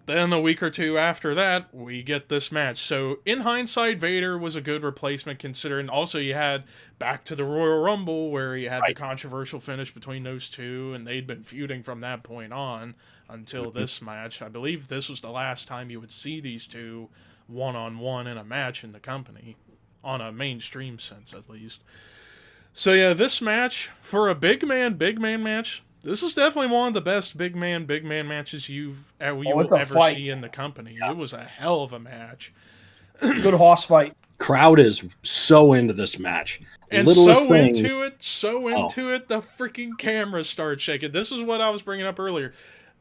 then a week or two after that, we get this match. So in hindsight, Vader was a good replacement considering also you had back to the Royal Rumble where you had the controversial finish between those two, and they'd been feuding from that point on until this match. I believe this was the last time you would see these two one-on-one in a match in the company, on a mainstream sense at least. So yeah, this match, for a big man match, this is definitely one of the best big man matches you will ever see in the company. Yeah. It was a hell of a match.
Good horse fight.
Crowd is so into this match.
And so into it, the freaking cameras start shaking. This is what I was bringing up earlier.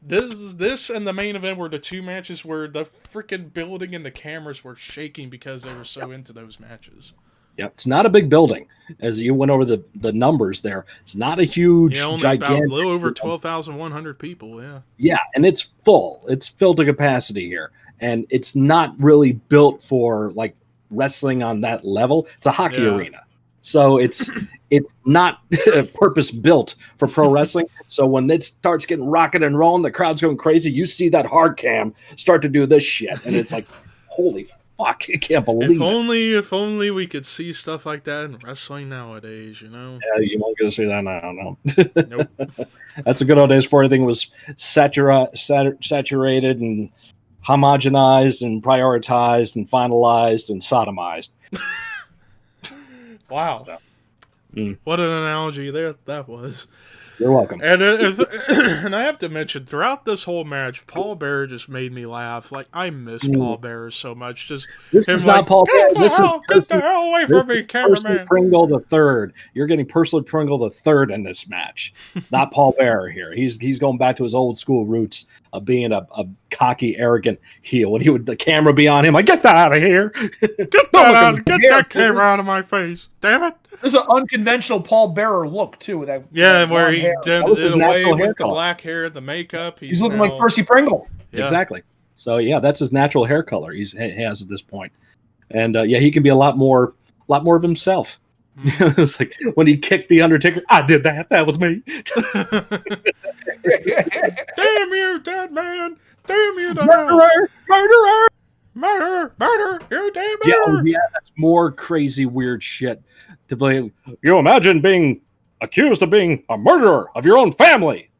This and the main event were the two matches where the freaking building and the cameras were shaking because they were so into those matches.
Yep, it's not a big building. As you went over the numbers there, it's not a huge,
Only
gigantic.
about a little over 12,100 people. Yeah.
Yeah, and it's full. It's filled to capacity here, and it's not really built for like wrestling on that level. It's a hockey arena, so it's not purpose built for pro wrestling. So when it starts getting rocking and rolling, the crowd's going crazy. You see that hard cam start to do this shit, and it's like, holy fuck, I can't believe it.
If only we could see stuff like that in wrestling nowadays, you know?
Yeah, you won't get to see that now, no.
Nope.
That's the good old days before everything was saturated and homogenized and prioritized and finalized and sodomized.
Wow. What an analogy that was.
You're welcome.
And and I have to mention, throughout this whole match, Paul Bearer just made me laugh. Like, I miss Paul Bearer so much. Just
this is not Paul Bearer.
Get the hell away from me, cameraman.
Pringle the third. You're getting Percy Pringle the third in this match. It's not Paul Bearer here. He's going back to his old school roots of being a cocky, arrogant heel. When the camera be on him, like, get that out of here.
Get that camera out of my face. Damn it.
There's an unconventional Paul Bearer look too. With that
where he did away with the black hair, the makeup.
He's looking like Percy Pringle.
Yeah. Exactly. So yeah, that's his natural hair color. He has at this point, and he can be a lot more of himself. It's like when he kicked the Undertaker. I did that. That was me.
Damn you, dead man! Damn you,
murderer!
Murder! You damn murderer!
Yeah, that's more crazy, weird shit. To believe. You imagine being accused of being a murderer of your own family.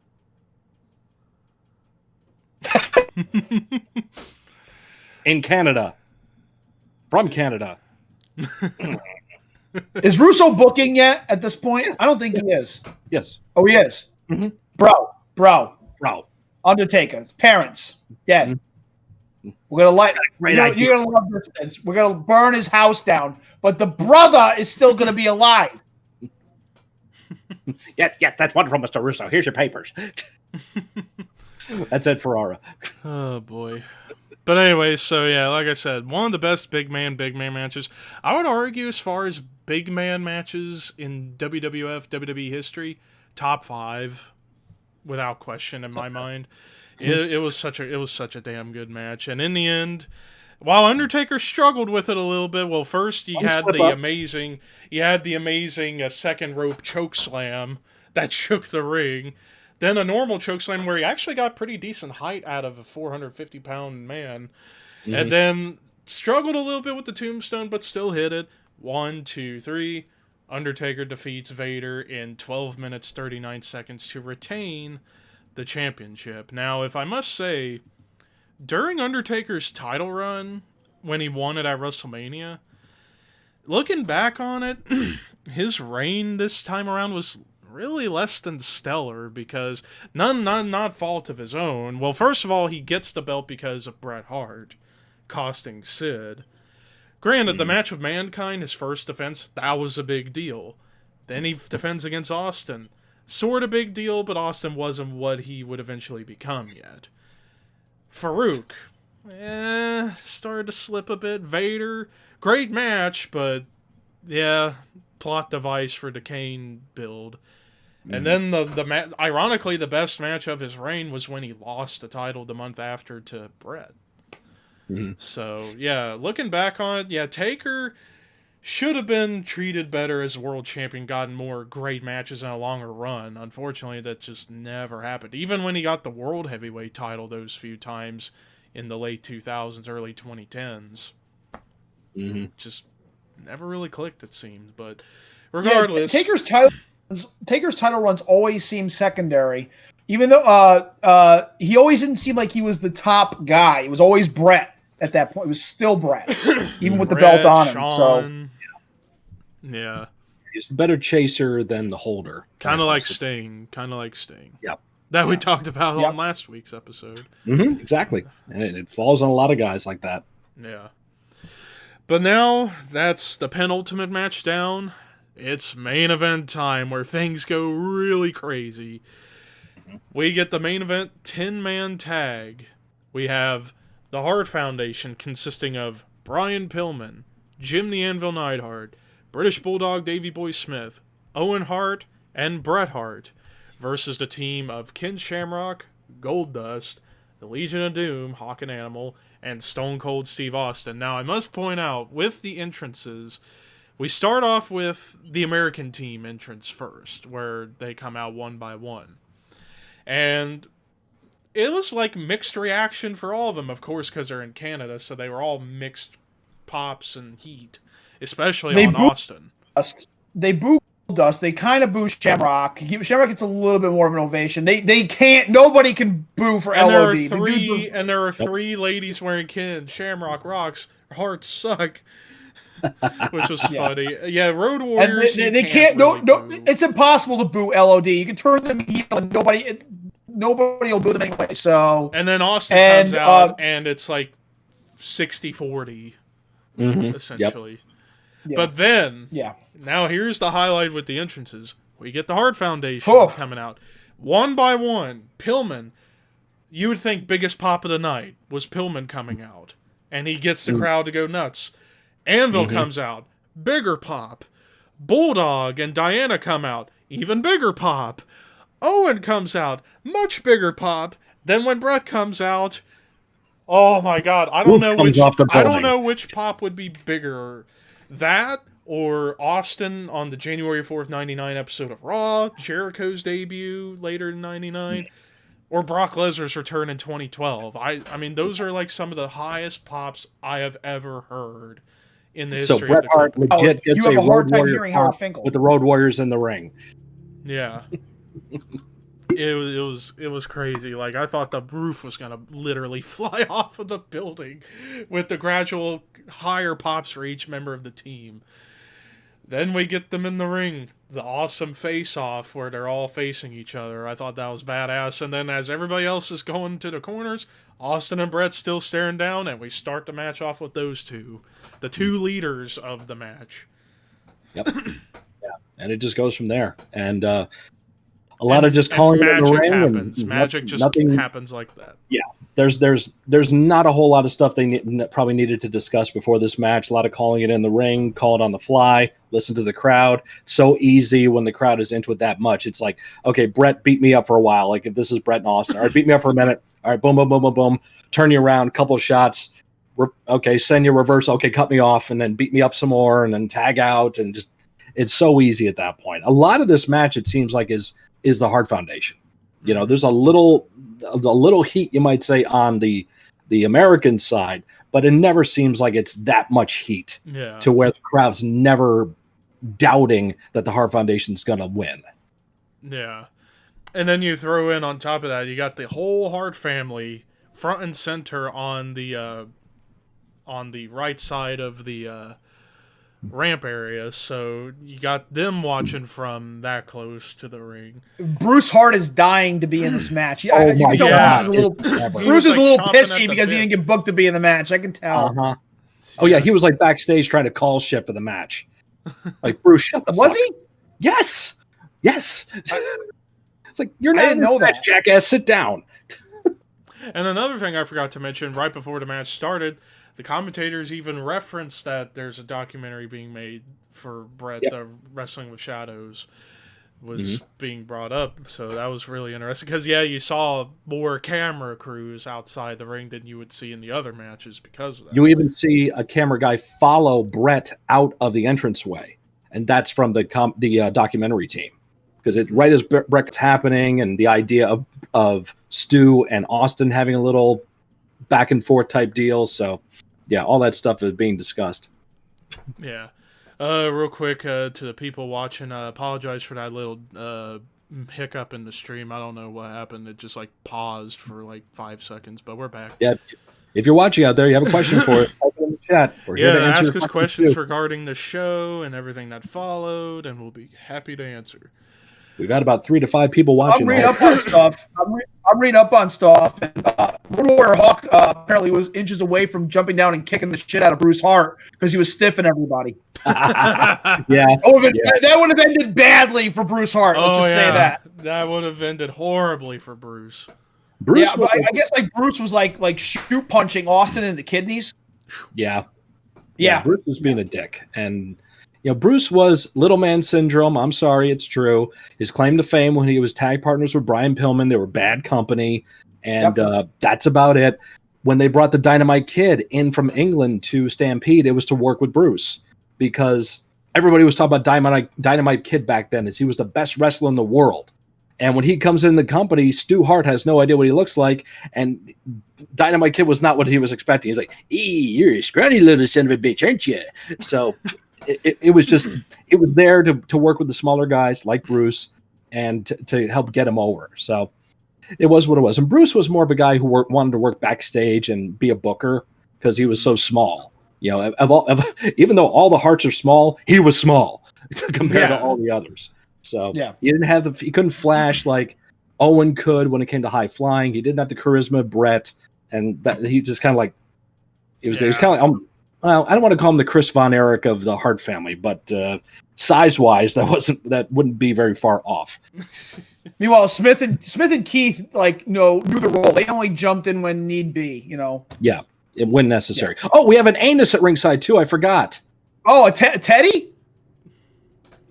In Canada. From Canada.
Is Russo booking yet at this point? I don't think he is.
Yes.
Oh, he is.
Mm-hmm.
Bro. Undertaker's parents dead.
Mm-hmm.
We're gonna you're gonna love this, Vince. We're gonna burn his house down, but the brother is still gonna be alive.
Yes, that's wonderful, Mr. Russo. Here's your papers. That's Ed Ferrara.
Oh boy. But anyway, so yeah, like I said, one of the best big man matches. I would argue, as far as big man matches in WWF, WWE history, top 5, without question in my mind. It was such a damn good match, and in the end, while Undertaker struggled with it a little bit, well, first he had the amazing second rope choke slam that shook the ring, then a normal choke slam where he actually got pretty decent height out of a 450-pound man, and then struggled a little bit with the tombstone, but still hit it. 1, 2, 3. Undertaker defeats Vader in 12 minutes 39 seconds to retain the championship. Now, if I must say, during Undertaker's title run, when he won it at WrestleMania, looking back on it, his reign this time around was really less than stellar, because not fault of his own. Well, first of all, he gets the belt because of Bret Hart, costing Sid. Granted, the match with Mankind, his first defense, that was a big deal. Then he defends against Austin. Sort of big deal, but Austin wasn't what he would eventually become yet. Farouk, started to slip a bit. Vader, great match, but yeah, plot device for the Kane build. And then ironically, the best match of his reign was when he lost the title the month after to Bret. So yeah, looking back on it, yeah, Taker should have been treated better as world champion, gotten more great matches and a longer run. Unfortunately, that just never happened. Even when he got the world heavyweight title those few times in the late 2000s, early 2010s, just never really clicked, it seems. But regardless,
yeah, Taker's title runs always seem secondary, even though he always didn't seem like he was the top guy. It was always Bret at that point. It was still Bret, even with the belt on him.
Sean, yeah,
he's the better chaser than the holder.
Kind of like Sting.
Yep.
That we talked about on last week's episode.
Exactly, and it falls on a lot of guys like that.
Yeah. But now that's the penultimate match down. It's main event time, where things go really crazy. We get the main event 10-man tag. We have the Hart Foundation consisting of Brian Pillman, Jim the Anvil Neidhart, British Bulldog Davey Boy Smith, Owen Hart, and Bret Hart versus the team of Ken Shamrock, Goldust, the Legion of Doom, Hawk and Animal, and Stone Cold Steve Austin. Now, I must point out, with the entrances, we start off with the American team entrance first, where they come out one by one. And it was like mixed reaction for all of them, of course, because they're in Canada, so they were all mixed pops and heat, especially on Austin.
They boo Dust. They kind of boo Shamrock. Shamrock gets a little bit more of an ovation. They can't. Nobody can boo for
and
LOD.
There are three ladies wearing Ken Shamrock rocks. Hearts suck. Which was funny. Yeah, Road Warriors.
They can't. Really no. It's impossible to boo LOD. You can turn them heel, and nobody will boo them anyway. So.
And then Austin comes out, and it's like 60-40, essentially.
Yep. Yeah.
But then, now here's the highlight with the entrances. We get the Hart Foundation coming out. One by one, Pillman, you would think biggest pop of the night was Pillman coming out. And he gets the crowd to go nuts. Anvil comes out. Bigger pop. Bulldog and Diana come out. Even bigger pop. Owen comes out. Much bigger pop. Then when Bret comes out, oh my God, I don't know which pop would be bigger. That or Austin on the January 4th, 99 episode of Raw, Jericho's debut later in 99, or Brock Lesnar's return in 2012. I mean, those are like some of the highest pops I have ever heard in the history of the
Bret Hart legit gets a Road Warrior pop with the Road Warriors in the ring.
Yeah. It was crazy. Like, I thought the roof was gonna literally fly off of the building with the gradual higher pops for each member of the team. Then we get them in the ring, the awesome face-off where they're all facing each other. I thought that was badass. And then as everybody else is going to the corners, Austin and Bret still staring down, and we start the match off with those two, the two leaders of the match.
Yep. Yeah, and it just goes from there. And a lot of just calling it in the ring.
Happens. Magic just happens like that.
Yeah, there's not a whole lot of stuff they probably needed to discuss before this match. A lot of calling it in the ring, call it on the fly, listen to the crowd. It's so easy when the crowd is into it that much. It's like, okay, Bret beat me up for a while. Like if this is Bret and Austin, all right, beat me up for a minute. All right, boom, boom, boom, boom, boom. Turn you around, couple of shots. Okay, send you reverse. Okay, cut me off, and then beat me up some more, and then tag out, and just it's so easy at that point. A lot of this match, it seems like, is the Hart Foundation. You know, there's a little heat, you might say, on the American side, but it never seems like it's that much heat to where the crowd's never doubting that the Hart Foundation's going to win.
Yeah. And then you throw in on top of that, you got the whole Hart family front and center on the right side of the ramp area, so you got them watching from that close to the ring.
Bruce Hart is dying to be in this match. Bruce is a little pissy because he didn't get booked to be in the match. I can tell.
Oh yeah, he was like backstage trying to call shit for the match. Like, Bruce, shut the fuck.
Was he?
Yes. It's like, you're not in the match, jackass. Sit down.
And another thing I forgot to mention right before the match started, the commentators even referenced that there's a documentary being made for Bret, the Wrestling with Shadows was being brought up. So that was really interesting because, you saw more camera crews outside the ring than you would see in the other matches because of that.
You even see a camera guy follow Bret out of the entranceway, and that's from the documentary team. Because right as Bret's happening and the idea of Stu and Austin having a little back and forth type deal. So, yeah, all that stuff is being discussed.
Yeah. Real quick, to the people watching, apologize for that little hiccup in the stream. I don't know what happened. It just paused for 5 seconds, but we're back.
Yeah. If you're watching out there, you have a question for us, type it in the chat. We're here to answer
ask us questions regarding the show and everything that followed, and we'll be happy to answer.
We've had about 3 to 5 people watching.
I'm reading up on stuff. I'm reading up on stuff. And Road Warrior Hawk apparently was inches away from jumping down and kicking the shit out of Bruce Hart because he was stiffing everybody.
Yeah.
That would have ended badly for Bruce Hart. Let's just say that.
That would have ended horribly for Bruce.
Bruce, but I guess like Bruce was like shoot punching Austin in the kidneys.
Yeah.
Yeah.
Bruce was being a dick. And, Bruce was little man syndrome. I'm sorry, it's true. His claim to fame when he was tag partners with Brian Pillman, they were bad company. And that's about it. When they brought the Dynamite Kid in from England to Stampede, it was to work with Bruce because everybody was talking about Dynamite Kid back then as he was the best wrestler in the world. And when he comes in the company, Stu Hart has no idea what he looks like. And Dynamite Kid was not what he was expecting. He's like, you're a scrawny little son of a bitch, aren't you? So it was there to work with the smaller guys like Bruce and to help get him over. So it was what it was. And Bruce was more of a guy who wanted to work backstage and be a booker because he was so small. Even though all the Harts are small, he was small compared to all the others. So he couldn't flash like Owen could when it came to high flying. He didn't have the charisma of Brett, and that he just kind of like it was kind of like I don't want to call him the Chris Von Erich of the Hart family, but size wise, that wouldn't be very far off.
Meanwhile, Smith and Keith knew the role. They only jumped in when need be.
Yeah, when necessary. Yeah. Oh, we have an anus at ringside too. I forgot.
Oh, a Teddy.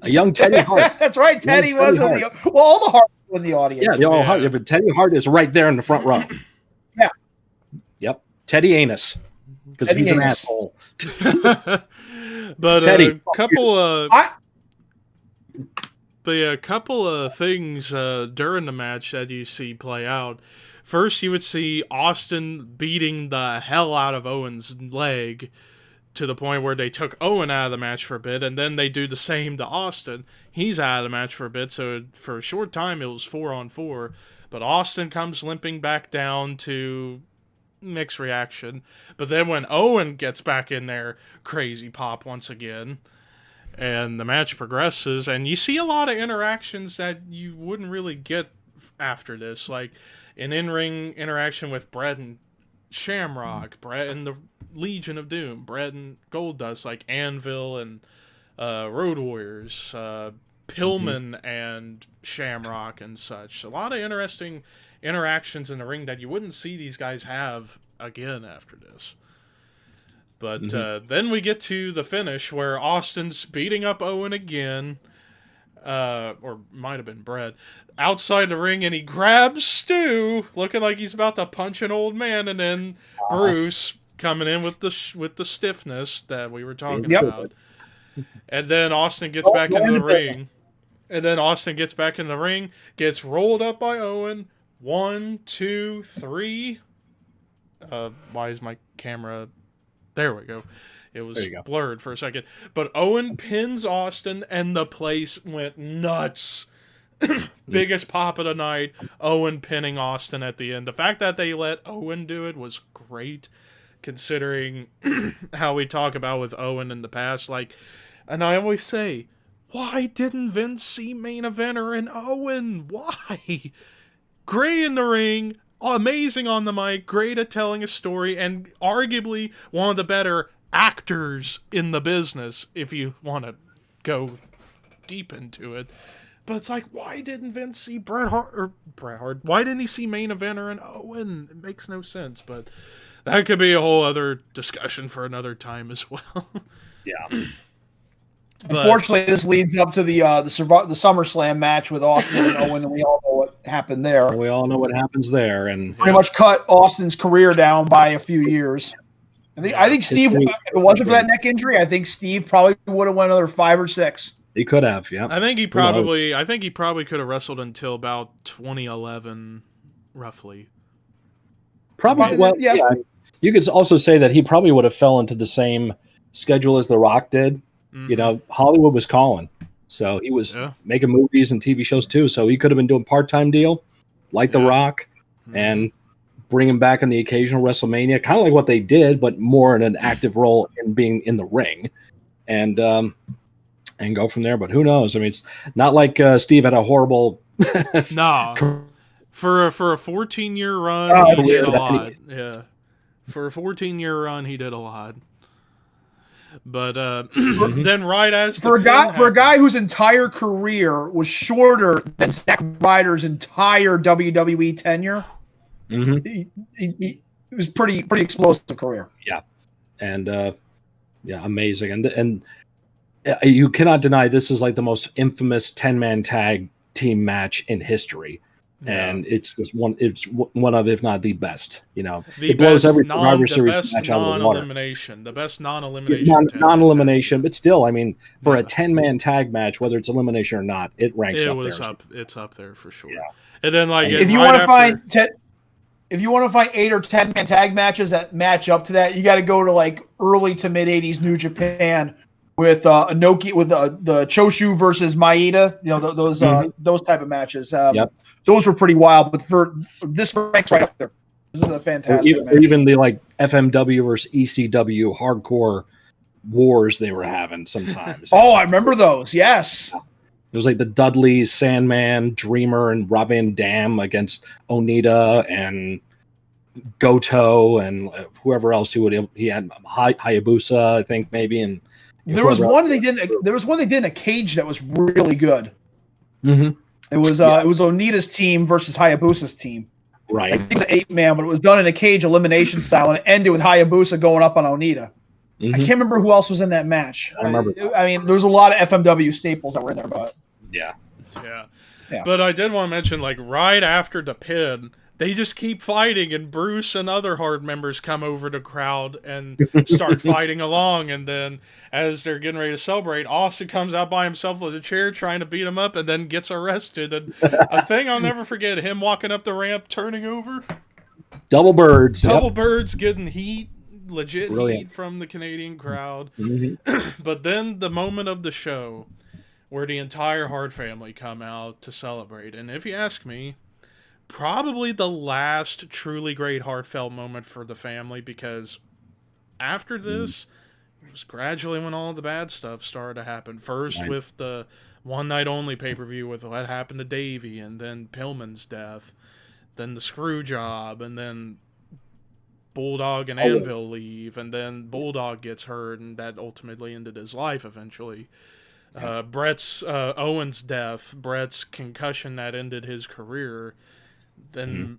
A young Teddy Hart.
That's right. Teddy was in the all the Harts were in the audience.
Yeah, the all Hart. Yeah, but Teddy Hart is right there in the front row.
Yeah.
Yep. Teddy Anus. Because he's an asshole.
But
Teddy,
a couple of things during the match that you see play out. First, you would see Austin beating the hell out of Owen's leg to the point where they took Owen out of the match for a bit, and then they do the same to Austin. He's out of the match for a bit, so for a short time it was 4-on-4. But Austin comes limping back down to mixed reaction. But then when Owen gets back in there, crazy pop once again. And the match progresses, and you see a lot of interactions that you wouldn't really get after this. Like an in-ring interaction with Brett and Shamrock, Brett and the Legion of Doom, Brett and Goldust, like Anvil and Road Warriors, Pillman and Shamrock and such. A lot of interesting interactions in the ring that you wouldn't see these guys have again after this. But then we get to the finish where Austin's beating up Owen again, or might have been Brett, outside the ring, and he grabs Stu, looking like he's about to punch an old man, and then Bruce coming in with the stiffness that we were talking about. And then Austin gets back into the ring. And then Austin gets back in the ring, gets rolled up by Owen. 1, 2, 3. Why is my camera... There we go. It was blurred for a second. But Owen pins Austin, and the place went nuts. Biggest pop of the night. Owen pinning Austin at the end. The fact that they let Owen do it was great, considering how we talk about with Owen in the past. And I always say, why didn't Vince see main eventer in Owen? Why? Great in the ring. Amazing on the mic, great at telling a story, and arguably one of the better actors in the business, if you want to go deep into it. But it's like, why didn't Vince see Bret Hart? Why didn't he see main eventer in Owen? It makes no sense, but that could be a whole other discussion for another time as well.
Yeah.
Unfortunately, this leads up to the SummerSlam match with Austin and Owen, and we all know what happened there.
We all know what happens there, and
pretty much cut Austin's career down by a few years. I think Steve, if it wasn't for that neck injury, I think Steve probably would have went another 5 or 6.
He could have, yeah.
I think he probably could have wrestled until about 2011, roughly.
Probably, well, yeah. You could also say that he probably would have fell into the same schedule as The Rock did. Hollywood was calling. So he was making movies and TV shows too. So he could have been doing part-time deal like The Rock and bring him back in the occasional WrestleMania, kind of like what they did, but more in an active role in being in the ring. And and go from there. But who knows? I mean, it's not like Steve had a horrible.
No, for a 14-year run, he did a lot. Yeah, for a 14-year run, he did a lot. But then, right as
for a guy whose entire career was shorter than Zack Ryder's entire WWE tenure, it was pretty explosive career.
Yeah, and amazing, and you cannot deny this is like the most infamous 10-man tag team match in history. Yeah. And it's just it's one of, if not the best, it blows every Survivor Series match out of the water.
The best non-elimination.
Non-elimination, but still, I mean, for a 10-man tag match, whether it's elimination or not, it ranks up there.
It's up there for sure. Yeah. And then, like,
if you want to find 8 or 10-man tag matches that match up to that, you got to go to like early to mid '80s New Japan with Inoki, with the Choshu versus Maeda, those type of matches. Those were pretty wild, but for this ranks right up there. This is a fantastic match.
Even the like FMW versus ECW hardcore wars they were having sometimes.
Oh, I remember those. Yes.
It was like the Dudleys, Sandman, Dreamer, and Rob Van Dam against Onita and Goto and whoever else he had Hayabusa, I think maybe, and
there was one they did in a cage that was really good.
Mm-hmm.
It was Onita's team versus Hayabusa's team.
Right.
I think it was an 8-man, but it was done in a cage elimination style, and it ended with Hayabusa going up on Onita. Mm-hmm. I can't remember who else was in that match.
I remember.
I mean, there was a lot of FMW staples that were in there, but
yeah.
But I did want to mention, like, right after the pin, they just keep fighting, and Bruce and other Hard members come over the crowd and start fighting along. And then, as they're getting ready to celebrate, Austin comes out by himself with a chair trying to beat him up, and then gets arrested. And a thing I'll never forget: him walking up the ramp, turning over.
Double birds,
getting heat, legit heat from the Canadian crowd.
Mm-hmm.
But then the moment of the show, where the entire Hard family come out to celebrate, and if you ask me, probably the last truly great heartfelt moment for the family, because after this, it was gradually when all the bad stuff started to happen. First with the one night only pay-per-view with what happened to Davey, and then Pillman's death, then the screw job, and then Bulldog and Anvil leave, and then Bulldog gets hurt, and that ultimately ended his life eventually. Brett's Owen's death, Brett's concussion that ended his career. Then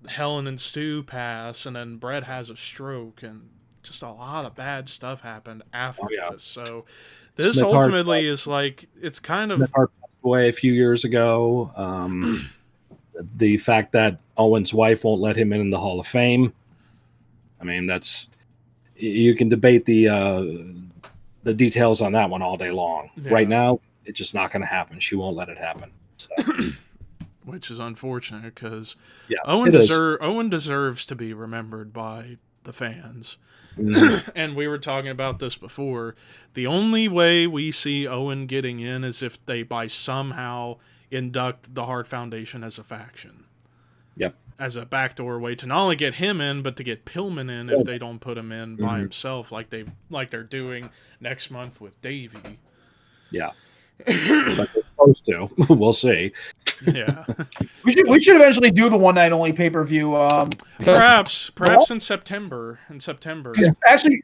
Helen and Stu pass, and then Brett has a stroke, and just a lot of bad stuff happened after this. So this
Smith
ultimately is like, it's kind of...
Smith Hart passed away a few years ago. The fact that Owen's wife won't let him in the Hall of Fame. I mean, you can debate the details on that one all day long. Yeah. Right now, it's just not going to happen. She won't let it happen. So.
Which is unfortunate, because Owen deserves to be remembered by the fans. Mm-hmm. And we were talking about this before. The only way we see Owen getting in is if they by somehow induct the Hart Foundation as a faction.
Yep.
As a backdoor way to not only get him in, but to get Pillman in if they don't put him in by himself, like they're doing next month with Davey.
Yeah. But they're supposed to. We'll see.
Yeah.
We should eventually do the one night only pay-per-view.
Perhaps in September.
Actually,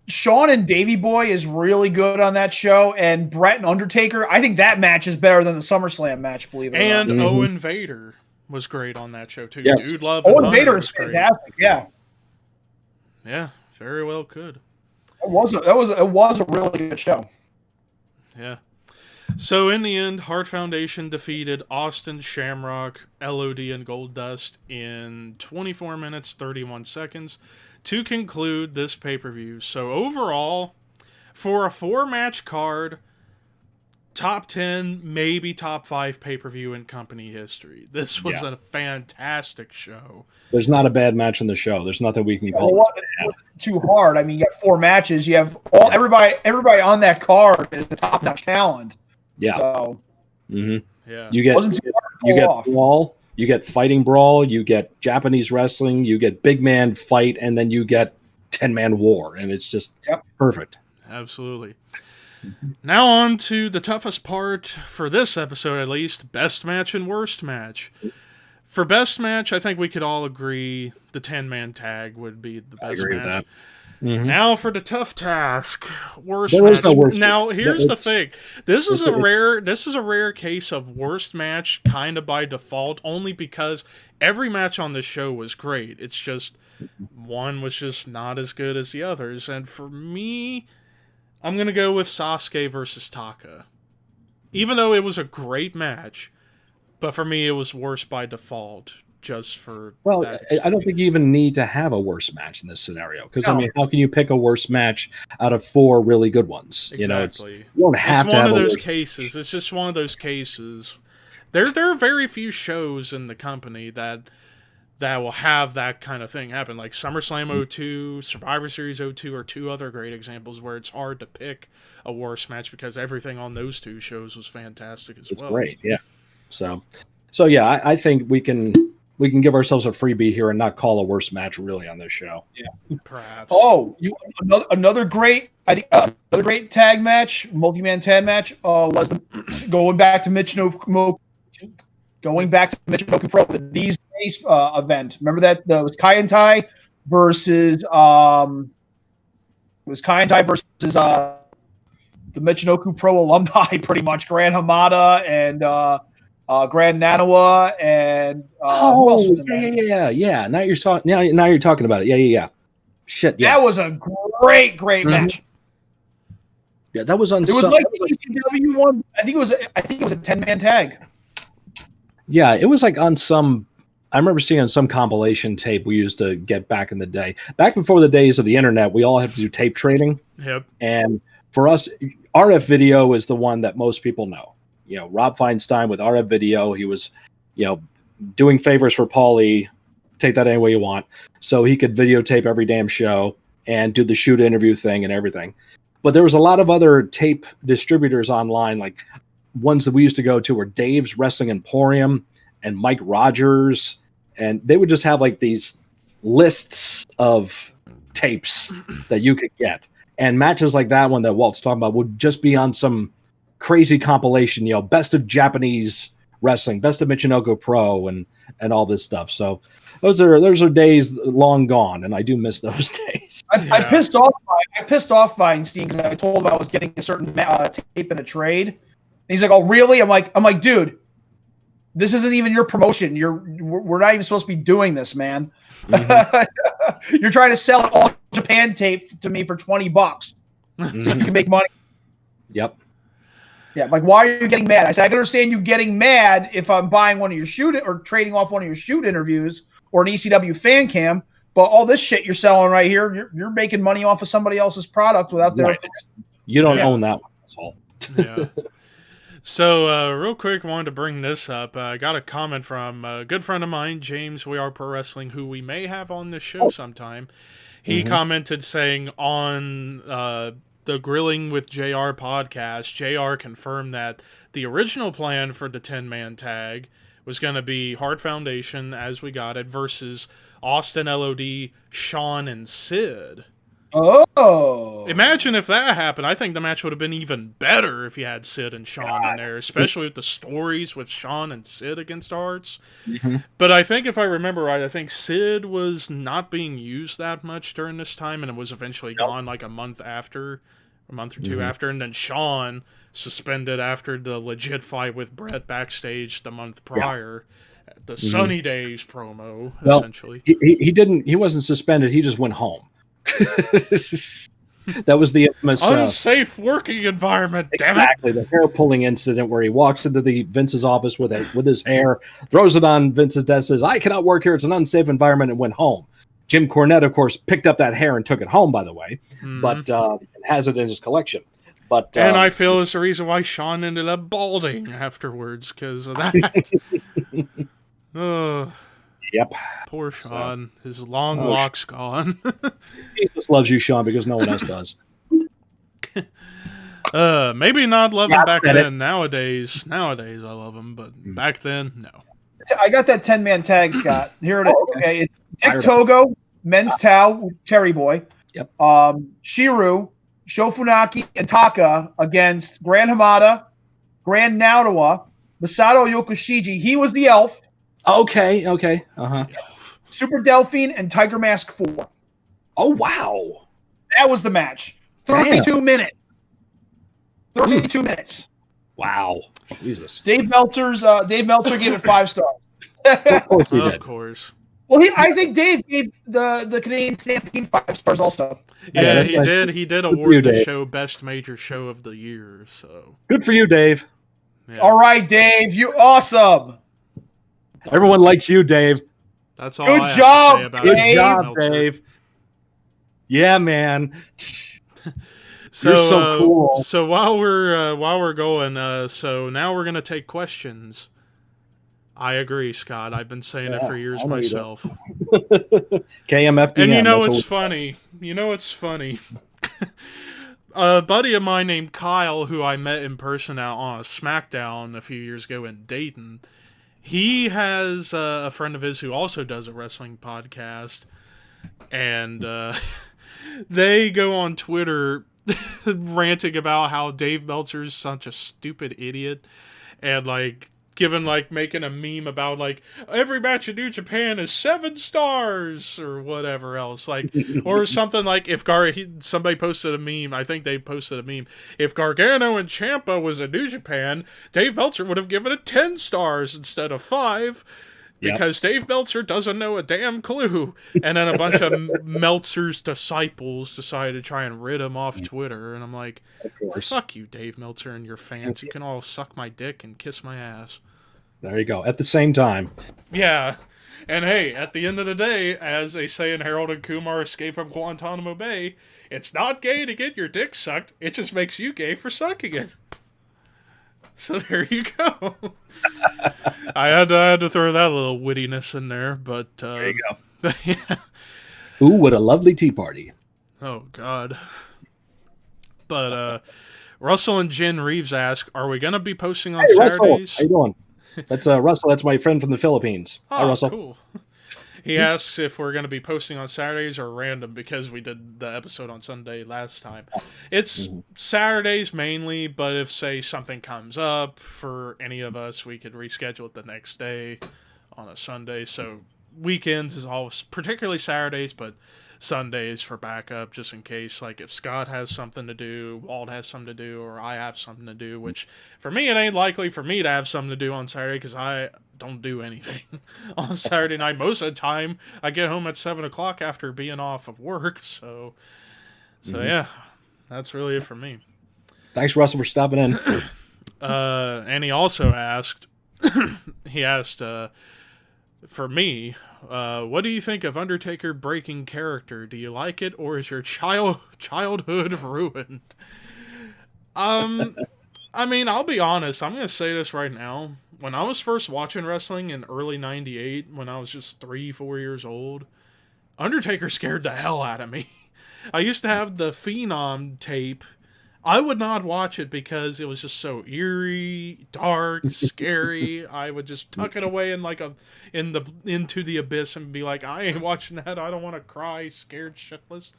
Sean and Davey Boy is really good on that show, and Brett and Undertaker, I think that match is better than the SummerSlam match, believe it or not.
And Owen Vader was great on that show too.
Yes.
Dude Love
Owen Vader is fantastic. Yeah.
Yeah, very well could.
It was a really good show.
Yeah. So in the end, Hart Foundation defeated Austin, Shamrock, LOD, and Goldust in 24 minutes, 31 seconds to conclude this pay-per-view. So overall, for a 4-match card, top 10, maybe top 5 pay-per-view in company history. This was a fantastic show.
There's not a bad match in the show. There's nothing we can call it
too hard. I mean, you got 4 matches. You have everybody on that card is the top-notch talent.
Yeah.
So,
yeah.
You get brawl, you get fighting brawl, you get Japanese wrestling, you get big man fight, and then you get 10-man war, and it's just perfect.
Absolutely. Now on to the toughest part for this episode, at least, best match and worst match. For best match, I think we could all agree the 10-man tag would be the best
I agree
match.
with that. Mm-hmm.
Now for the tough task, worst
There
match.
is no worst
Now
match.
here's the thing. This is a
it's-
rare case of worst match kind of by default, only because every match on this show was great. It's just one was just not as good as the others. And for me, I'm going to go with Sasuke versus Taka. Even though it was a great match, but for me it was worse by default. Just for
I don't think you even need to have a worse match in this scenario because I mean, how can you pick a worse match out of 4 really good ones?
Exactly.
You don't have
it's
to
one
have
of
a
those
worse
cases. It's just one of those cases. There are very few shows in the company that will have that kind of thing happen. Like SummerSlam 02, Survivor Series 02 are 2 other great examples where it's hard to pick a worse match because everything on those 2 shows was fantastic as well.
It's great, yeah. So yeah, I think we can give ourselves a freebie here and not call a worse match really on this show.
Yeah,
perhaps.
Oh, another great, I think another great tag match, multi-man tag match was going back to Michinoku Pro, the These Days event. Remember that was Kai and Tai versus the Michinoku Pro alumni, pretty much Gran Hamada and Grand Nanawa and who else was in that?
Yeah. Now you're talking about it. Yeah. Shit, yeah.
That was a great match.
Yeah, that was on.
It was like the ECW one. I think it was a 10-man tag.
Yeah, it was like on some. I remember seeing on some compilation tape we used to get back in the day. Back before the days of the internet, we all had to do tape trading.
Yep.
And for us, RF video is the one that most people know. Rob Feinstein with RF Video, he was, doing favors for Paulie, take that any way you want, so he could videotape every damn show and do the shoot interview thing and everything. But there was a lot of other tape distributors online, like ones that we used to go to were Dave's Wrestling Emporium and Mike Rogers, and they would just have like these lists of tapes that you could get. And matches like that one that Walt's talking about would just be on some crazy compilation, best of Japanese wrestling, best of Michinoku Pro, and all this stuff. So those are days long gone, and I do miss those days.
I pissed off Feinstein because I told him I was getting a certain tape in a trade, and he's like, "Oh, really?" I'm like, dude, this isn't even your promotion. We're not even supposed to be doing this, man. Mm-hmm. You're trying to sell an all Japan tape to me for $20
Mm-hmm.
so you can make money.
Yep.
Yeah, like, why are you getting mad? I said, I can understand you getting mad if I'm buying one of your shoot or trading off one of your shoot interviews or an ECW fan cam, but all this shit you're selling right here, you're making money off of somebody else's product without their.
Right. You don't own that one. That's all.
Yeah. So, real quick, wanted to bring this up. I got a comment from a good friend of mine, James, We Are Pro Wrestling, who we may have on this show sometime. He commented saying on the Grilling with JR podcast, JR confirmed that the original plan for the 10-man tag was going to be Hard Foundation, as we got it, versus Austin LOD, Sean, and Sid.
Oh.
Imagine if that happened. I think the match would have been even better if you had Sid and Sean in there, especially with the stories with Sean and Sid against Arts.
Mm-hmm.
But I think if I remember right, I think Sid was not being used that much during this time, and it was eventually gone like a month or two after, and then Sean suspended after the legit fight with Brett backstage the month prior. The Sunny Days promo, essentially.
He wasn't suspended, he just went home. That was the infamous
unsafe working environment.
Exactly, the hair pulling incident where he walks into Vince's office with his hair, throws it on Vince's desk, says, "I cannot work here. It's an unsafe environment," and went home. Jim Cornette, of course, picked up that hair and took it home, by the way, but has it in his collection. But
and I feel it's the reason why Sean ended up balding afterwards because of that.
Yep.
Poor Sean. His long locks gone.
He just loves you, Sean, because no one else does.
Maybe not love him back then. Nowadays I love him, but back then, no.
I got that 10-man tag, Scott. Here it is. Okay, it's Dick Togo, Men's Tao, Terry Boy.
Yep.
Shiru, Shofunaki, and Taka against Grand Hamada, Grand Naotoa, Masato Yokoshiji. He was the elf.
Okay. Uh-huh.
Super Delphine, and Tiger Mask 4.
Oh, wow.
That was the match. 32 minutes. 32 minutes.
Wow. Jesus.
Dave Meltzer gave it 5 stars.
Of course.
Well, I think Dave gave the Canadian Stampede 5 stars also.
Yeah, he did. He did award the show Best Major Show of the Year. So
good for you, Dave.
Yeah. All right, Dave, you awesome.
Everyone likes you, Dave.
That's all.
Good
I
job,
have to say about
Good job,
Meltzer.
Dave. Yeah, man.
So,
you're so cool.
So while we're going, so now we're gonna take questions. I agree, Scott. I've been saying it for years myself.
KMFDM.
And you know it's funny. A buddy of mine named Kyle, who I met in person out on a SmackDown a few years ago in Dayton, he has a friend of his who also does a wrestling podcast, and they go on Twitter ranting about how Dave Meltzer is such a stupid idiot, and making a meme about every match in New Japan is 7 stars or whatever else, or something if somebody posted a meme. I think they posted a meme. If Gargano and Ciampa was in New Japan, Dave Meltzer would have given it 10 stars instead of 5. Because Dave Meltzer doesn't know a damn clue. And then a bunch of Meltzer's disciples decided to try and rid him off Twitter. And I'm like,
of course.
Fuck you, Dave Meltzer, and your fans. You can all suck my dick and kiss my ass.
There you go. At the same time.
Yeah. And hey, at the end of the day, as they say in Harold and Kumar Escape from Guantanamo Bay, it's not gay to get your dick sucked. It just makes you gay for sucking it. So there you go. I had to throw that little wittiness in there, but
there you go.
But yeah.
Ooh, what a lovely tea party.
Oh God. But Russell and Jen Reeves ask, "Are we going to be posting on Saturdays?"
Russell, how you doing? That's Russell. That's my friend from the Philippines.
Oh,
hi, Russell.
Cool. He asks if we're going to be posting on Saturdays or random, because we did the episode on Sunday last time. It's Saturdays mainly, but if, say, something comes up for any of us, we could reschedule it the next day on a Sunday. So weekends is always, particularly Saturdays, but Sundays for backup, just in case. If Scott has something to do, Walt has something to do, or I have something to do, which for me, it ain't likely for me to have something to do on Saturday because I don't do anything on Saturday night. Most of the time, I get home at 7 o'clock after being off of work. So yeah, that's really it for me.
Thanks, Russell, for stopping in.
And he also asked, for me, what do you think of Undertaker breaking character? Do you like it, or is your childhood ruined? I mean, I'll be honest. I'm going to say this right now. When I was first watching wrestling in early 98, when I was just 3-4 years old, Undertaker scared the hell out of me. I used to have the Phenom tape. I would not watch it because it was just so eerie, dark, scary. I would just tuck it away into the abyss and be like, I ain't watching that. I don't want to cry, scared shitless.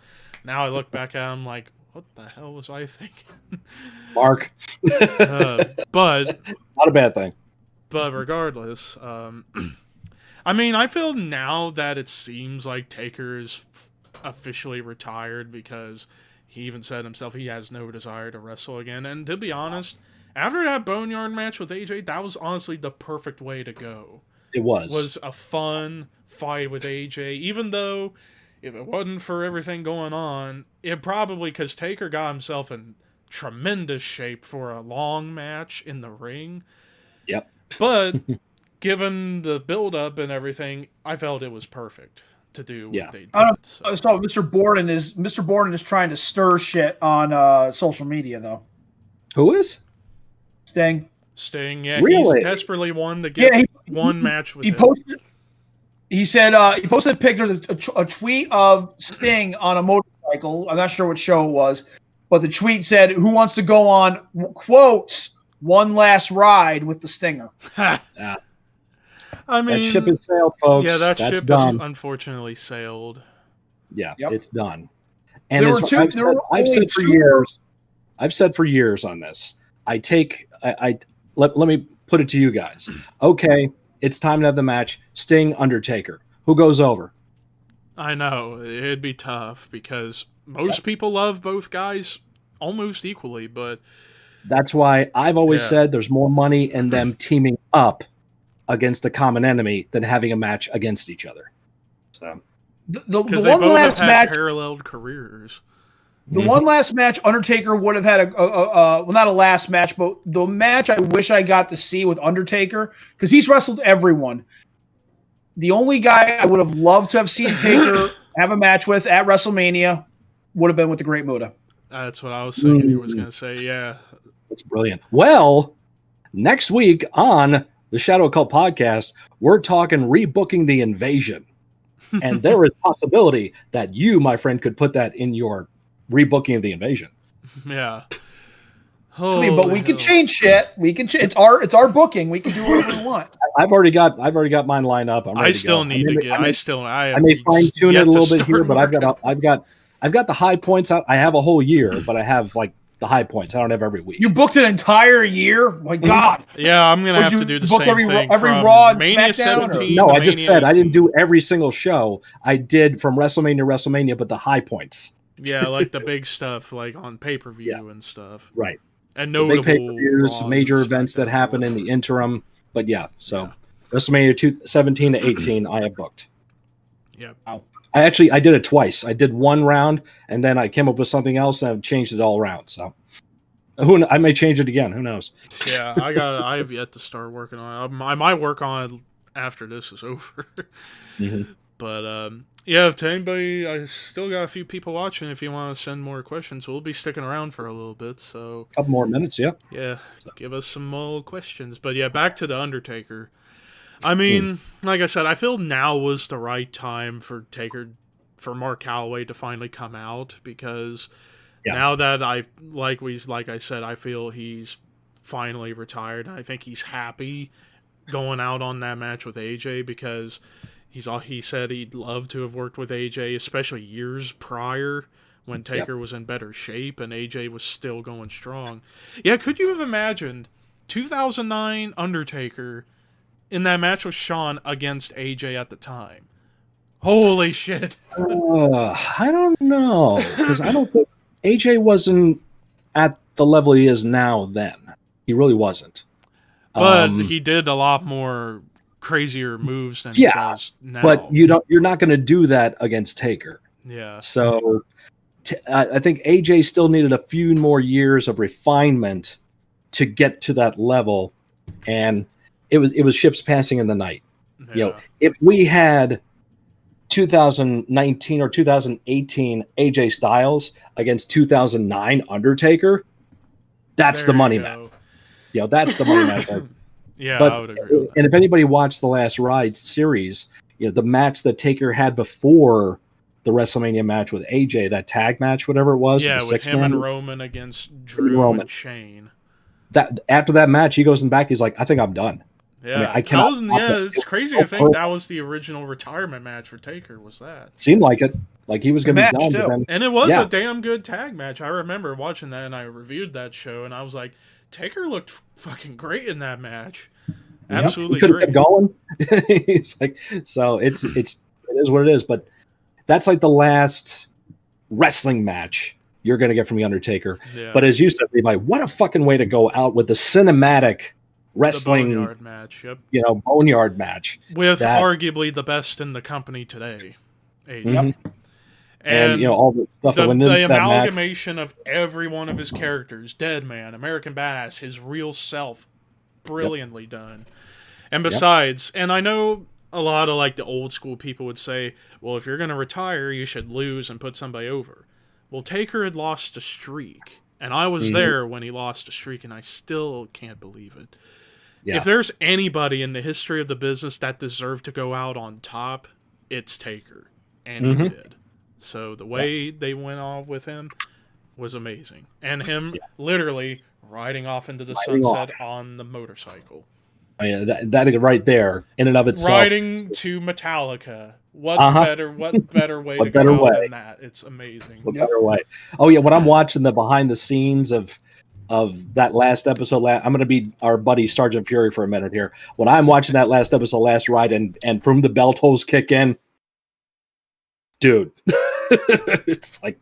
Now I look back at him like, what the hell was I thinking?
Mark.
But
not a bad thing.
But regardless, I mean, I feel now that it seems like Taker is officially retired, because he even said himself he has no desire to wrestle again. And to be honest, after that Boneyard match with AJ, that was honestly the perfect way to go.
It was.
It was a fun fight with AJ, even though if it wasn't for everything going on, it probably, because Taker got himself in tremendous shape for a long match in the ring.
Yep.
But given the build-up and everything, I felt it was perfect to do what they did.
So Mr. Borden is trying to stir shit on social media, though.
Who is?
Sting,
yeah.
Really?
He's desperately wanting to get one match with him.
He said he posted a picture, a tweet of Sting on a motorcycle. I'm not sure what show it was, but the tweet said, "Who wants to go on, quotes, one last ride with the Stinger?"
I mean,
that ship has sailed, folks.
Yeah, that's
ship
done. Is unfortunately sailed.
Yeah, It's done. And
There were two. There were
I've
only
said for
two.
years. I've said for years on this. Let me put it to you guys. Okay, it's time to have the match. Sting, Undertaker. Who goes over?
I know it'd be tough because most people love both guys almost equally, but
That's why I've always
Yeah.
said there's more money in them teaming up against a common enemy than having a match against each other. So
The
because they
one
both
last
have had
match.
paralleled careers.
The one last match, Undertaker would have had well, not a last match, but the match I wish I got to see with Undertaker, because he's wrestled everyone. The only guy I would have loved to have seen Taker have a match with at WrestleMania would have been with the Great Muta.
That's what I was thinking he was going to say. Yeah.
That's brilliant. Well, next week on the Shadow Cult podcast, we're talking rebooking the Invasion. And there is possibility that you, my friend, could put that in your rebooking of the Invasion.
Yeah.
I mean, but we can change shit. We can. It's our booking. We can do whatever we want.
I've already got mine lined up. I'm ready
I
to
still
go.
need to get.
I may fine tune it a little bit here, but I've got the high points out. I have a whole year, but I have like the high points. I don't have every week.
You booked an entire year. My God.
Yeah, I'm gonna have to do the
book
same
every
thing.
Every
from
Raw and
Mania
SmackDown.
17.
No,
to
I just
Mania
said I
18.
didn't do every single show. I did from WrestleMania to WrestleMania, but the high points.
Yeah, like the big stuff, like on pay-per-view and stuff.
Right.
And
The
notable
big pay-per-views,
Raws
major
and
events that
SmackDowns
happen
or
in the
whatever.
interim. But yeah, so WrestleMania 17 to 18, I have booked.
Yeah.
I did it twice. I did one round, and then I came up with something else, and I've changed it all around. So I may change it again. Who knows?
Yeah, I have yet to start working on it. I might work on it after this is over. But yeah, if to anybody, I still got a few people watching. If you want to send more questions, we'll be sticking around for a little bit. So
A couple more minutes, yeah.
yeah, give us some more questions. But yeah, back to the Undertaker. I mean, like I said, I feel now was the right time for Mark Calloway to finally come out because now that like I said, I feel he's finally retired. I think he's happy going out on that match with AJ because he said he'd love to have worked with AJ, especially years prior when Taker was in better shape and AJ was still going strong. Yeah, could you have imagined 2009 Undertaker in that match with Shawn against AJ at the time? Holy shit.
I don't know, because I don't think AJ wasn't at the level he is now then. He really wasn't.
But he did a lot more crazier moves than he does now.
But you're not going to do that against Taker.
Yeah.
So I think AJ still needed a few more years of refinement to get to that level, and it was ships passing in the night.
Yeah.
You know, if we had 2019 or 2018 AJ Styles against 2009 Undertaker, that's the money match. You know, that's the money match.
Yeah,
but,
I would agree with that.
And if anybody watched the Last Ride series, you know, the match that Taker had before the WrestleMania match with AJ, that tag match, whatever it was,
yeah,
the
with him
man,
and Roman against Drew and Shane.
That after that match, he goes in the back. He's like, "I think I'm done."
Yeah,
I cannot.
it's crazy to think that was the original retirement match for Taker. Was that?
Seemed like it. Like he was going to be done. Then,
and it was a damn good tag match. I remember watching that, and I reviewed that show, and I was like, Taker looked fucking great in that match. Absolutely
he
great.
Kept going. It's like, so it is what it is. But that's like the last wrestling match you're going to get from the Undertaker. Yeah. But as you said, Levi, what a fucking way to go out with the cinematic wrestling
boneyard match. Yep.
You know, boneyard match
with arguably the best in the company today.
Yep. And you know all the stuff that went into
the
that
amalgamation of every one of his characters, Deadman, American Badass, his real self, brilliantly done. And besides, and I know a lot of like the old school people would say, well, if you're going to retire, you should lose and put somebody over. Well, Taker had lost a streak, and I was there when he lost a streak, and I still can't believe it. Yeah. If there's anybody in the history of the business that deserved to go out on top, it's Taker, and he did. So the way they went off with him was amazing. And him literally riding off into the sunset on the motorcycle.
I mean, that right there, in and of itself,
Riding to Metallica. What better way
What
to
better
go out
way?
than that? It's amazing.
What better way? Oh yeah, when I'm watching the behind the scenes of that last episode, I'm going to be our buddy Sergeant Fury for a minute here. When I'm watching that last episode, Last Ride, and from the bell tolls kick in, dude, it's like,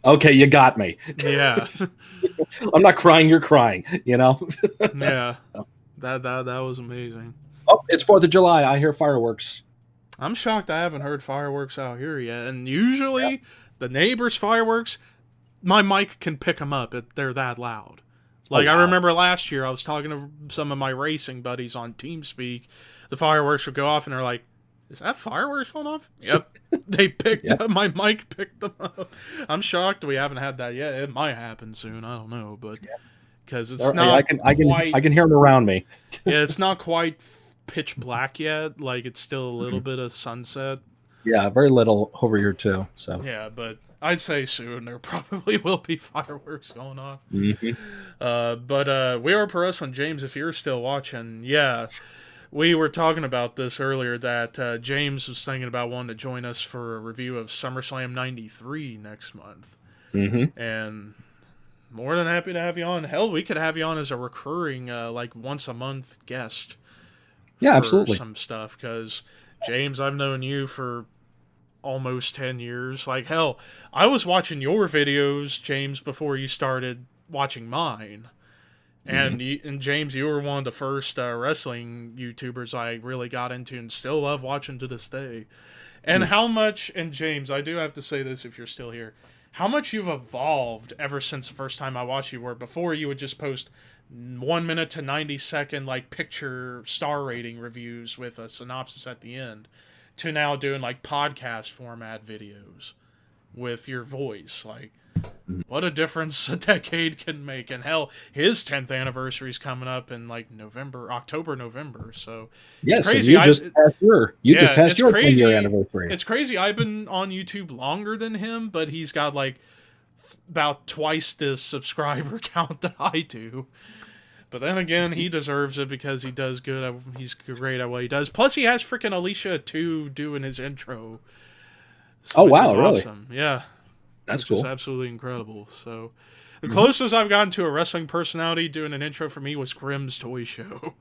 okay, you got me.
Yeah.
I'm not crying, you're crying, you know?
Yeah. That was amazing.
Oh, it's 4th of July. I hear fireworks.
I'm shocked I haven't heard fireworks out here yet. And usually the neighbors' fireworks, my mic can pick them up. They're that loud. Like, I remember last year I was talking to some of my racing buddies on TeamSpeak. The fireworks would go off and they're like, is that fireworks going off? Yep. They picked up, my mic picked them up. I'm shocked we haven't had that yet. It might happen soon. I don't know, but because it's not
I can hear them around me.
Yeah, it's not quite pitch black yet. Like, it's still a little bit of sunset.
Yeah, very little over here too. So
yeah, but I'd say soon there probably will be fireworks going off.
Mm-hmm.
But We Are Pro Wrestling, James, if you're still watching, yeah, we were talking about this earlier that James was thinking about wanting to join us for a review of SummerSlam 93 next month.
Mm-hmm.
And more than happy to have you on. Hell, we could have you on as a recurring, like, once a month guest.
Yeah, absolutely.
Some stuff, because James, I've known you for almost 10 years. Like, hell, I was watching your videos, James, before you started watching mine. And and James, you were one of the first wrestling YouTubers I really got into and still love watching to this day. And how much, and James, I do have to say this if you're still here, how much you've evolved ever since the first time I watched you, where before you would just post 1 minute to 90-second like picture star rating reviews with a synopsis at the end, to now doing like podcast format videos with your voice. Like, what a difference a decade can make. And hell, his 10th anniversary is coming up in like October, November. So
yes,
it's crazy.
You just passed your 10-year anniversary.
It's crazy. I've been on YouTube longer than him, but he's got like about twice the subscriber count that I do. But then again, he deserves it because he does good. He's great at what he does. Plus, he has freaking Alicia too doing his intro.
Oh wow, really?
Awesome. Yeah,
that's cool.
It's absolutely incredible. So, the closest I've gotten to a wrestling personality doing an intro for me was Grimm's Toy Show.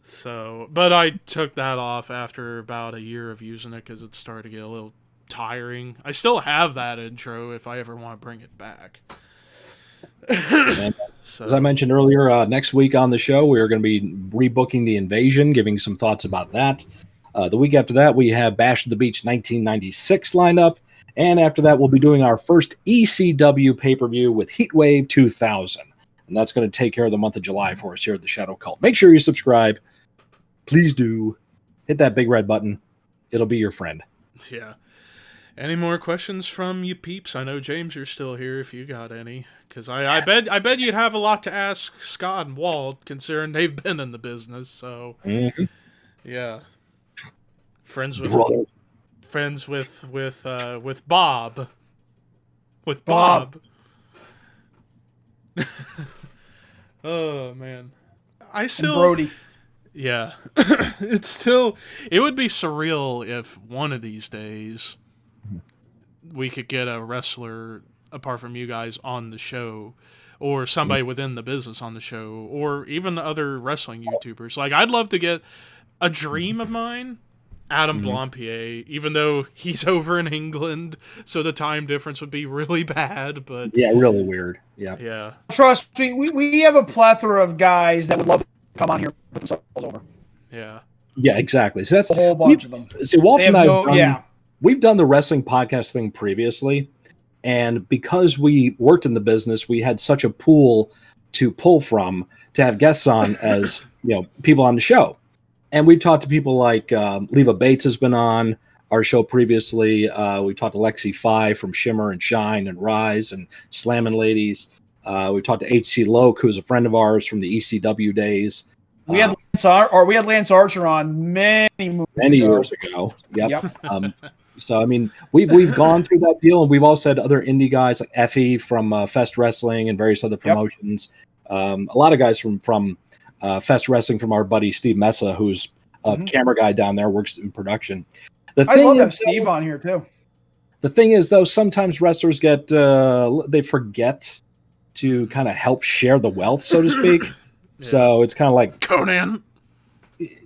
So, but I took that off after about a year of using it because it started to get a little tiring. I still have that intro if I ever want to bring it back. So,
as I mentioned earlier, next week on the show, we are going to be rebooking The Invasion, giving some thoughts about that. The week after that, we have Bash at the Beach 1996 lined up. And after that, we'll be doing our first ECW pay-per-view with Heatwave 2000. And that's going to take care of the month of July for us here at the Shadow Cult. Make sure you subscribe. Please do. Hit that big red button. It'll be your friend.
Yeah. Any more questions from you peeps? I know, James, you're still here if you got any. Because I bet you'd have a lot to ask Scott and Walt, considering they've been in the business. So, yeah. Friends with Bob. With Bob. Oh, man. I still...
And Brody.
Yeah. It would be surreal if one of these days we could get a wrestler apart from you guys on the show, or somebody within the business on the show, or even other wrestling YouTubers. Like, I'd love to get a dream of mine, Adam Blampier, even though he's over in England, so the time difference would be really bad, but...
Yeah, really weird. Yeah.
Yeah.
Trust me, we have a plethora of guys that would love to come on here and put themselves over.
Yeah.
Yeah, exactly. So that's
a whole bunch of them.
See, Walt and I, we've done the wrestling podcast thing previously, and because we worked in the business, we had such a pool to pull from to have guests on as people on the show. And we've talked to people like Leva Bates has been on our show previously. We've talked to Lexi Phi from Shimmer and Shine and Rise and Slammin' Ladies. We've talked to H.C. Loke, who's a friend of ours from the ECW days.
We had Lance Archer on many
years ago. Yep. So I mean, we've gone through that deal, and we've also had other indie guys like Effie from Fest Wrestling and various other promotions. A lot of guys from Fest Wrestling from our buddy Steve Messa, who's a camera guy down there, works in production.
I love to have Steve on here too.
The thing is, though, sometimes wrestlers get they forget to kind of help share the wealth, so to speak. So it's kind of like
Conan.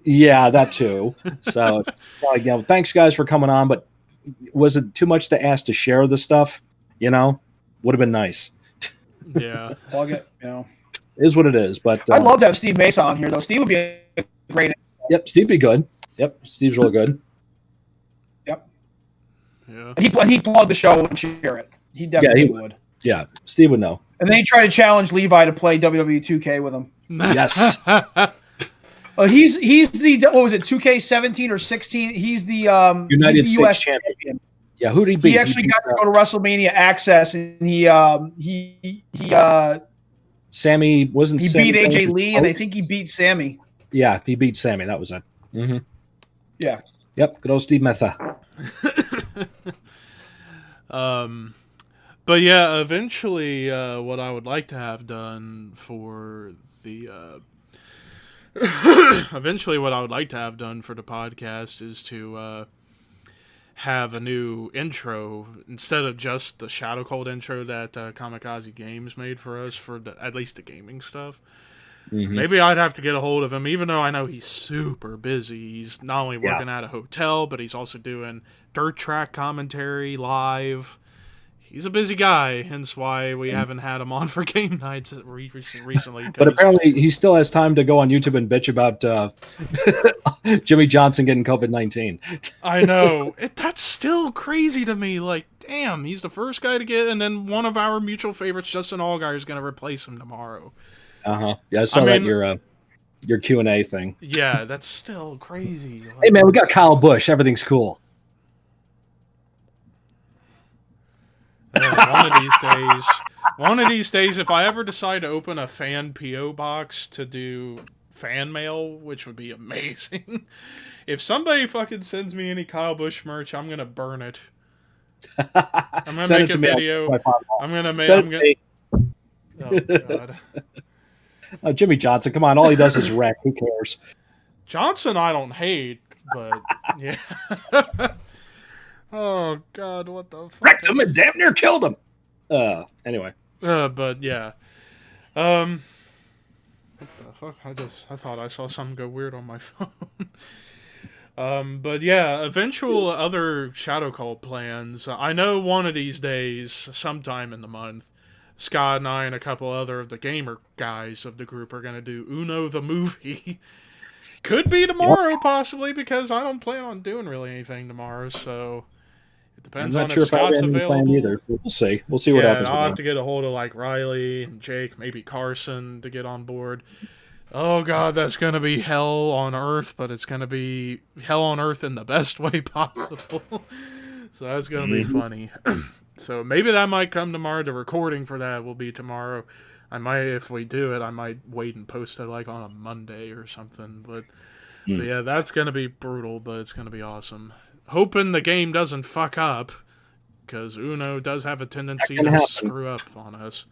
Yeah, that too. So like, thanks guys for coming on, but was it too much to ask to share the stuff? Would have been nice.
Yeah, plug it.
Is what it is. But
I'd love to have Steve Mesa on here, though. Steve would be a great.
Yep, Steve be good. Yep, Steve's real good.
Yep.
Yeah.
And he'd plug the show and share it. He definitely would.
Yeah, Steve would know.
And then he tried to challenge Levi to play WWE 2K with him.
Yes.
He's the, what was it, 2K17 or 16? He's the
United States
US
champion. Yeah, who did he beat?
He actually got to go to WrestleMania Access, and he
Sammy wasn't.
He
Sammy
beat AJ Lee, and I think he beat Sammy.
Yeah, he beat Sammy. That was it. Mm-hmm.
Yeah.
Yep. Good old Steve Metha.
But yeah, eventually, what I would like to have done for the podcast is to have a new intro instead of just the Shadow Cold intro that Kamikaze Games made for us for at least the gaming stuff. Mm-hmm. Maybe I'd have to get a hold of him, even though I know he's super busy. He's not only working at a hotel, but he's also doing dirt track commentary live. He's a busy guy, hence why we haven't had him on for game nights recently.
But apparently he still has time to go on YouTube and bitch about Jimmy Johnson getting COVID-19.
I know. That's still crazy to me. Like, damn, he's the first guy to get, and then one of our mutual favorites, Justin Allgaier, is going to replace him tomorrow.
Uh-huh. Yeah, I saw that your Q&A thing.
Yeah, that's still crazy. Like,
hey, man, we got Kyle Busch. Everything's cool.
One of these days, if I ever decide to open a fan P.O. box to do fan mail, which would be amazing, if somebody fucking sends me any Kyle Busch merch, I'm gonna burn it. I'm gonna make a video. I'm gonna make. Oh god.
Jimmy Johnson, come on! All he does is wreck. Who cares?
Johnson, I don't hate, but yeah. Oh god, what the fuck?
Wrecked him and damn near killed him. Anyway.
But yeah. What the fuck? I thought I saw something go weird on my phone. But yeah, eventual other Shadow Cult plans. I know one of these days, sometime in the month, Scott and I and a couple other of the gamer guys of the group are gonna do Uno the movie. Could be tomorrow, possibly, because I don't plan on doing really anything tomorrow, so it depends on if Scott's available.
Either. We'll see. We'll see what happens.
I'll have to get a hold of like Riley and Jake, maybe Carson to get on board. Oh god, that's gonna be hell on earth, but it's gonna be hell on earth in the best way possible. So that's gonna be funny. So maybe that might come tomorrow. The recording for that will be tomorrow. I might, if we do it, I might wait and post it like on a Monday or something. But yeah, that's gonna be brutal, but it's gonna be awesome. Hoping the game doesn't fuck up, because Uno does have a tendency to screw up on us.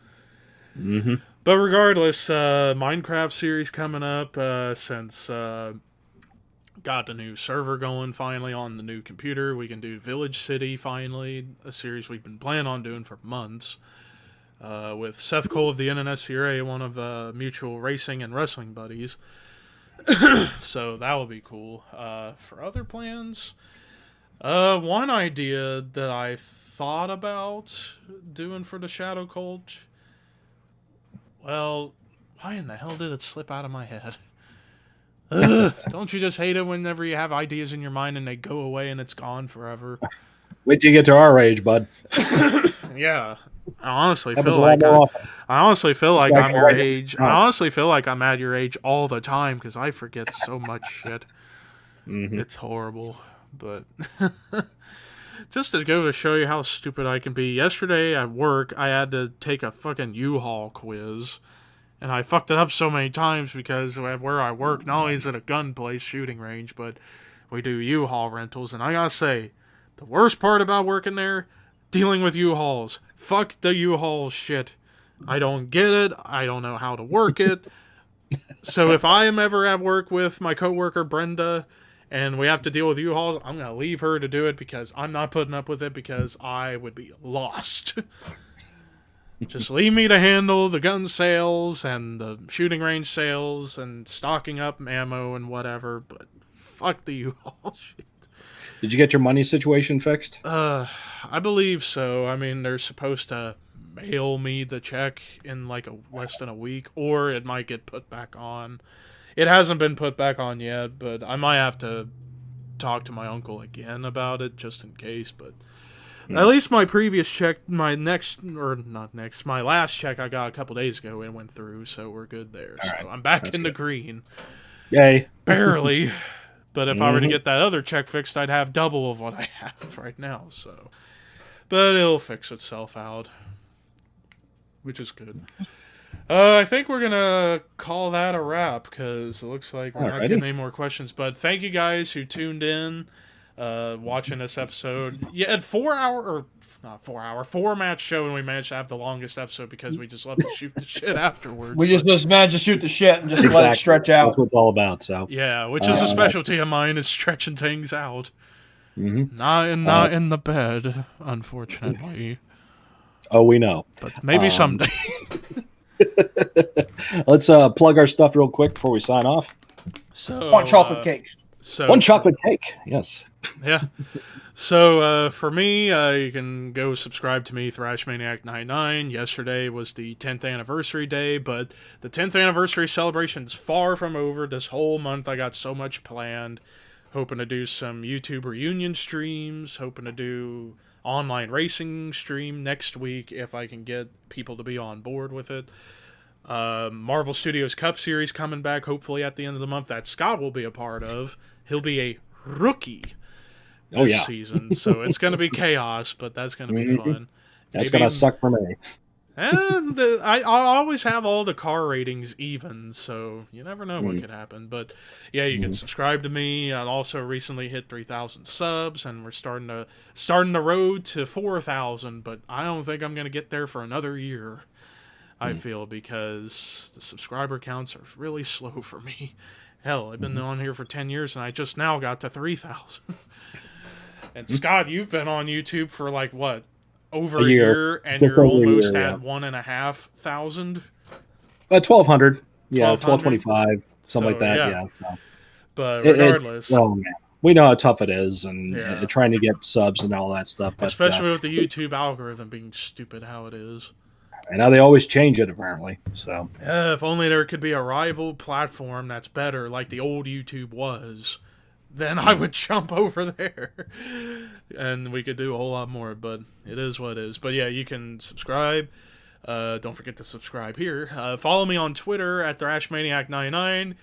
Mm-hmm.
But regardless, Minecraft series coming up since got the new server going finally on the new computer. We can do Village City finally, a series we've been planning on doing for months. With Seth Cole of the NNSCRA, one of mutual racing and wrestling buddies. So that will be cool. For other plans, one idea that I thought about doing for the Shadow Cult. Well, why in the hell did it slip out of my head? Don't you just hate it whenever you have ideas in your mind and they go away and it's gone forever?
Wait till you get to our age, bud.
Yeah. I honestly feel like I'm your age. I honestly feel like I'm at your age all the time because I forget so much shit.
Mm-hmm.
It's horrible, but just to go to show you how stupid I can be. Yesterday at work, I had to take a fucking U-Haul quiz, and I fucked it up so many times because where I work, not only is it a gun place, shooting range, but we do U-Haul rentals, and I gotta say, the worst part about working there, dealing with U-Hauls. Fuck the U-Haul shit. I don't get it. I don't know how to work it. So if I am ever at work with my coworker Brenda and we have to deal with U-Hauls, I'm going to leave her to do it because I'm not putting up with it because I would be lost. Just leave me to handle the gun sales and the shooting range sales and stocking up ammo and whatever, but fuck the U-Haul shit.
Did you get your money situation fixed?
I believe so. I mean, they're supposed to mail me the check in like less than a week, or it might get put back on. It hasn't been put back on yet, but I might have to talk to my uncle again about it just in case. But at least my previous check, my last check I got a couple days ago, it went through, so we're good there.
All
so
right.
I'm back
That's
in the
good.
green.
Yay.
Barely. But if I were to get that other check fixed, I'd have double of what I have right now. So, but it'll fix itself out, which is good. I think we're gonna call that a wrap because it looks like we're not getting any more questions. But thank you guys who tuned in, watching this episode. Yeah, at 4-match show, and we managed to have the longest episode because we just love to shoot the shit afterwards.
We just managed to shoot the shit and just let it stretch out.
That's what it's all about. So
yeah, which is a specialty of mine, is stretching things out.
Mm-hmm.
Not in the bed, unfortunately.
Oh, we know.
But maybe someday.
Let's plug our stuff real quick before we sign off.
So one chocolate cake.
One chocolate cake. Yes.
Yeah. So for me, you can go subscribe to me, ThrashManiac99. Yesterday was the 10th anniversary day, but the 10th anniversary celebration is far from over. This whole month I got so much planned. Hoping to do some YouTube reunion streams. Hoping to do online racing stream next week if I can get people to be on board with it. Marvel Studios Cup Series coming back hopefully at the end of the month that Scott will be a part of. He'll be a rookie this season, so it's going to be chaos, but that's going to be fun.
That's going to suck for me.
And I always have all the car ratings even, so you never know what could happen. But yeah, you can subscribe to me. I also recently hit 3,000 subs, and we're starting the road to 4,000. But I don't think I'm gonna get there for another year. I feel, because the subscriber counts are really slow for me. Hell, I've been on here for 10 years, and I just now got to 3,000. And Scott, you've been on YouTube for like what? Over a year, and
just
you're almost
year,
at 1,500.
1,200,
1,225,
something like that. Yeah. So.
But regardless,
we know how tough it is, and trying to get subs and all that stuff. But,
especially with the YouTube algorithm being stupid how it is.
And now they always change it, apparently. So
if only there could be a rival platform that's better, like the old YouTube was. Then I would jump over there and we could do a whole lot more, but it is what it is. But yeah, you can subscribe. Don't forget to subscribe here. Follow me on Twitter at ThrashManiac99.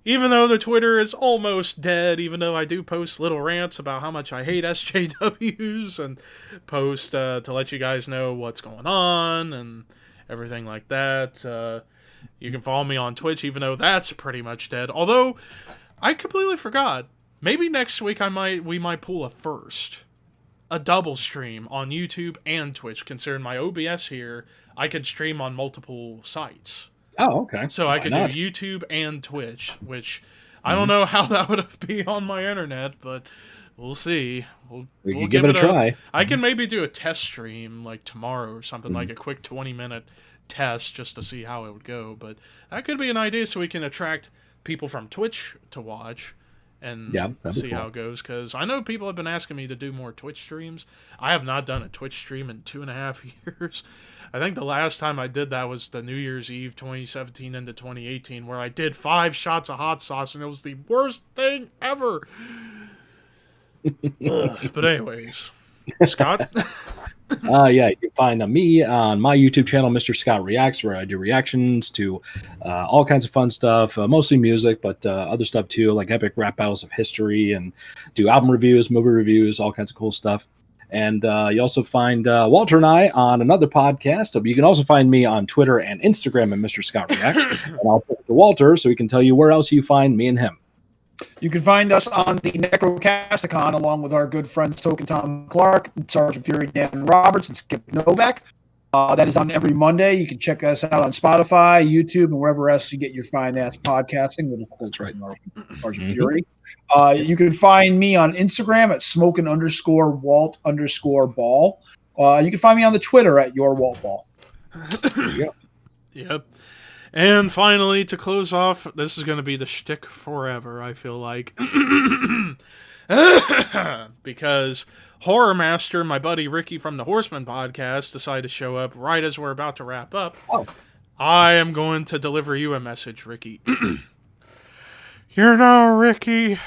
Even though the Twitter is almost dead, even though I do post little rants about how much I hate SJWs and post to let you guys know what's going on and everything like that. You can follow me on Twitch, even though that's pretty much dead. Although, I completely forgot. Maybe next week we might pull a double stream on YouTube and Twitch. Considering my OBS here, I could stream on multiple sites.
Oh, okay.
So I could do YouTube and Twitch, which I don't know how that would be on my internet, but we'll see. We'll
give it a try.
I can maybe do a test stream like tomorrow or something, like a quick 20-minute test just to see how it would go. But that could be an idea so we can attract people from Twitch to watch. And see how it goes, because I know people have been asking me to do more Twitch streams. I have not done a Twitch stream in 2.5 years. I think the last time I did that was the New Year's Eve 2017 into 2018, where I did 5 shots of hot sauce, and it was the worst thing ever. But anyways, Scott?
You can find me on my YouTube channel, Mr. Scott Reacts, where I do reactions to all kinds of fun stuff, mostly music, but other stuff too, like epic rap battles of history, and do album reviews, movie reviews, all kinds of cool stuff. And you also find Walter and I on another podcast. You can also find me on Twitter and Instagram at Mr. Scott Reacts. And I'll put it to Walter so he can tell you where else you find me and him.
You can find us on the Necrocasticon along with our good friends Token Tom Clark, Sergeant Fury Dan Roberts, and Skip Novak. That is on every Monday. You can check us out on Spotify, YouTube, and wherever else you get your fine-ass podcasting.
That's right.
Sergeant Fury. You can find me on Instagram at smoking_Walt_ball. You can find me on the Twitter at YourWaltBall.
Yep. And finally, to close off, this is going to be the shtick forever, I feel like. Because Horror Master, my buddy Ricky from the Horseman podcast, decided to show up right as we're about to wrap up.
Oh.
I am going to deliver you a message, Ricky. You know, Ricky,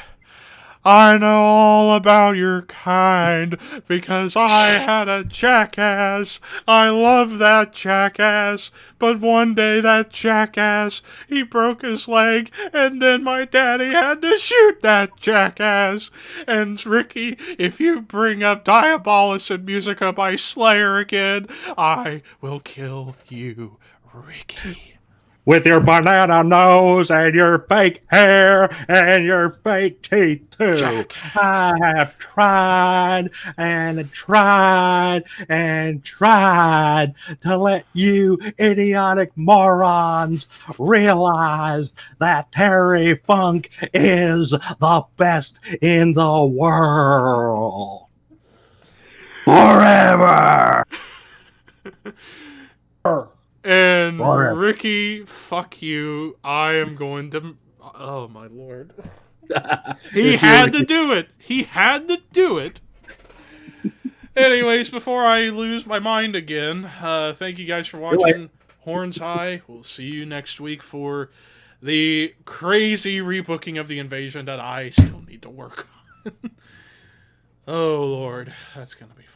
I know all about your kind because I had a jackass. I love that jackass. But one day that jackass, he broke his leg, and then my daddy had to shoot that jackass. And Ricky, if you bring up Diabolus and Musica by Slayer again, I will kill you, Ricky.
With your banana nose and your fake hair and your fake teeth, too.
Jackass.
I have tried and tried and tried to let you idiotic morons realize that Terry Funk is the best in the world. Forever!
And
Forever.
Ricky, fuck you. I am going to... Oh, my lord. He had to do it. He had to do it. Anyways, before I lose my mind again, thank you guys for watching Horns High. We'll see you next week for the crazy rebooking of The Invasion that I still need to work on. Oh, Lord. That's going to be fun.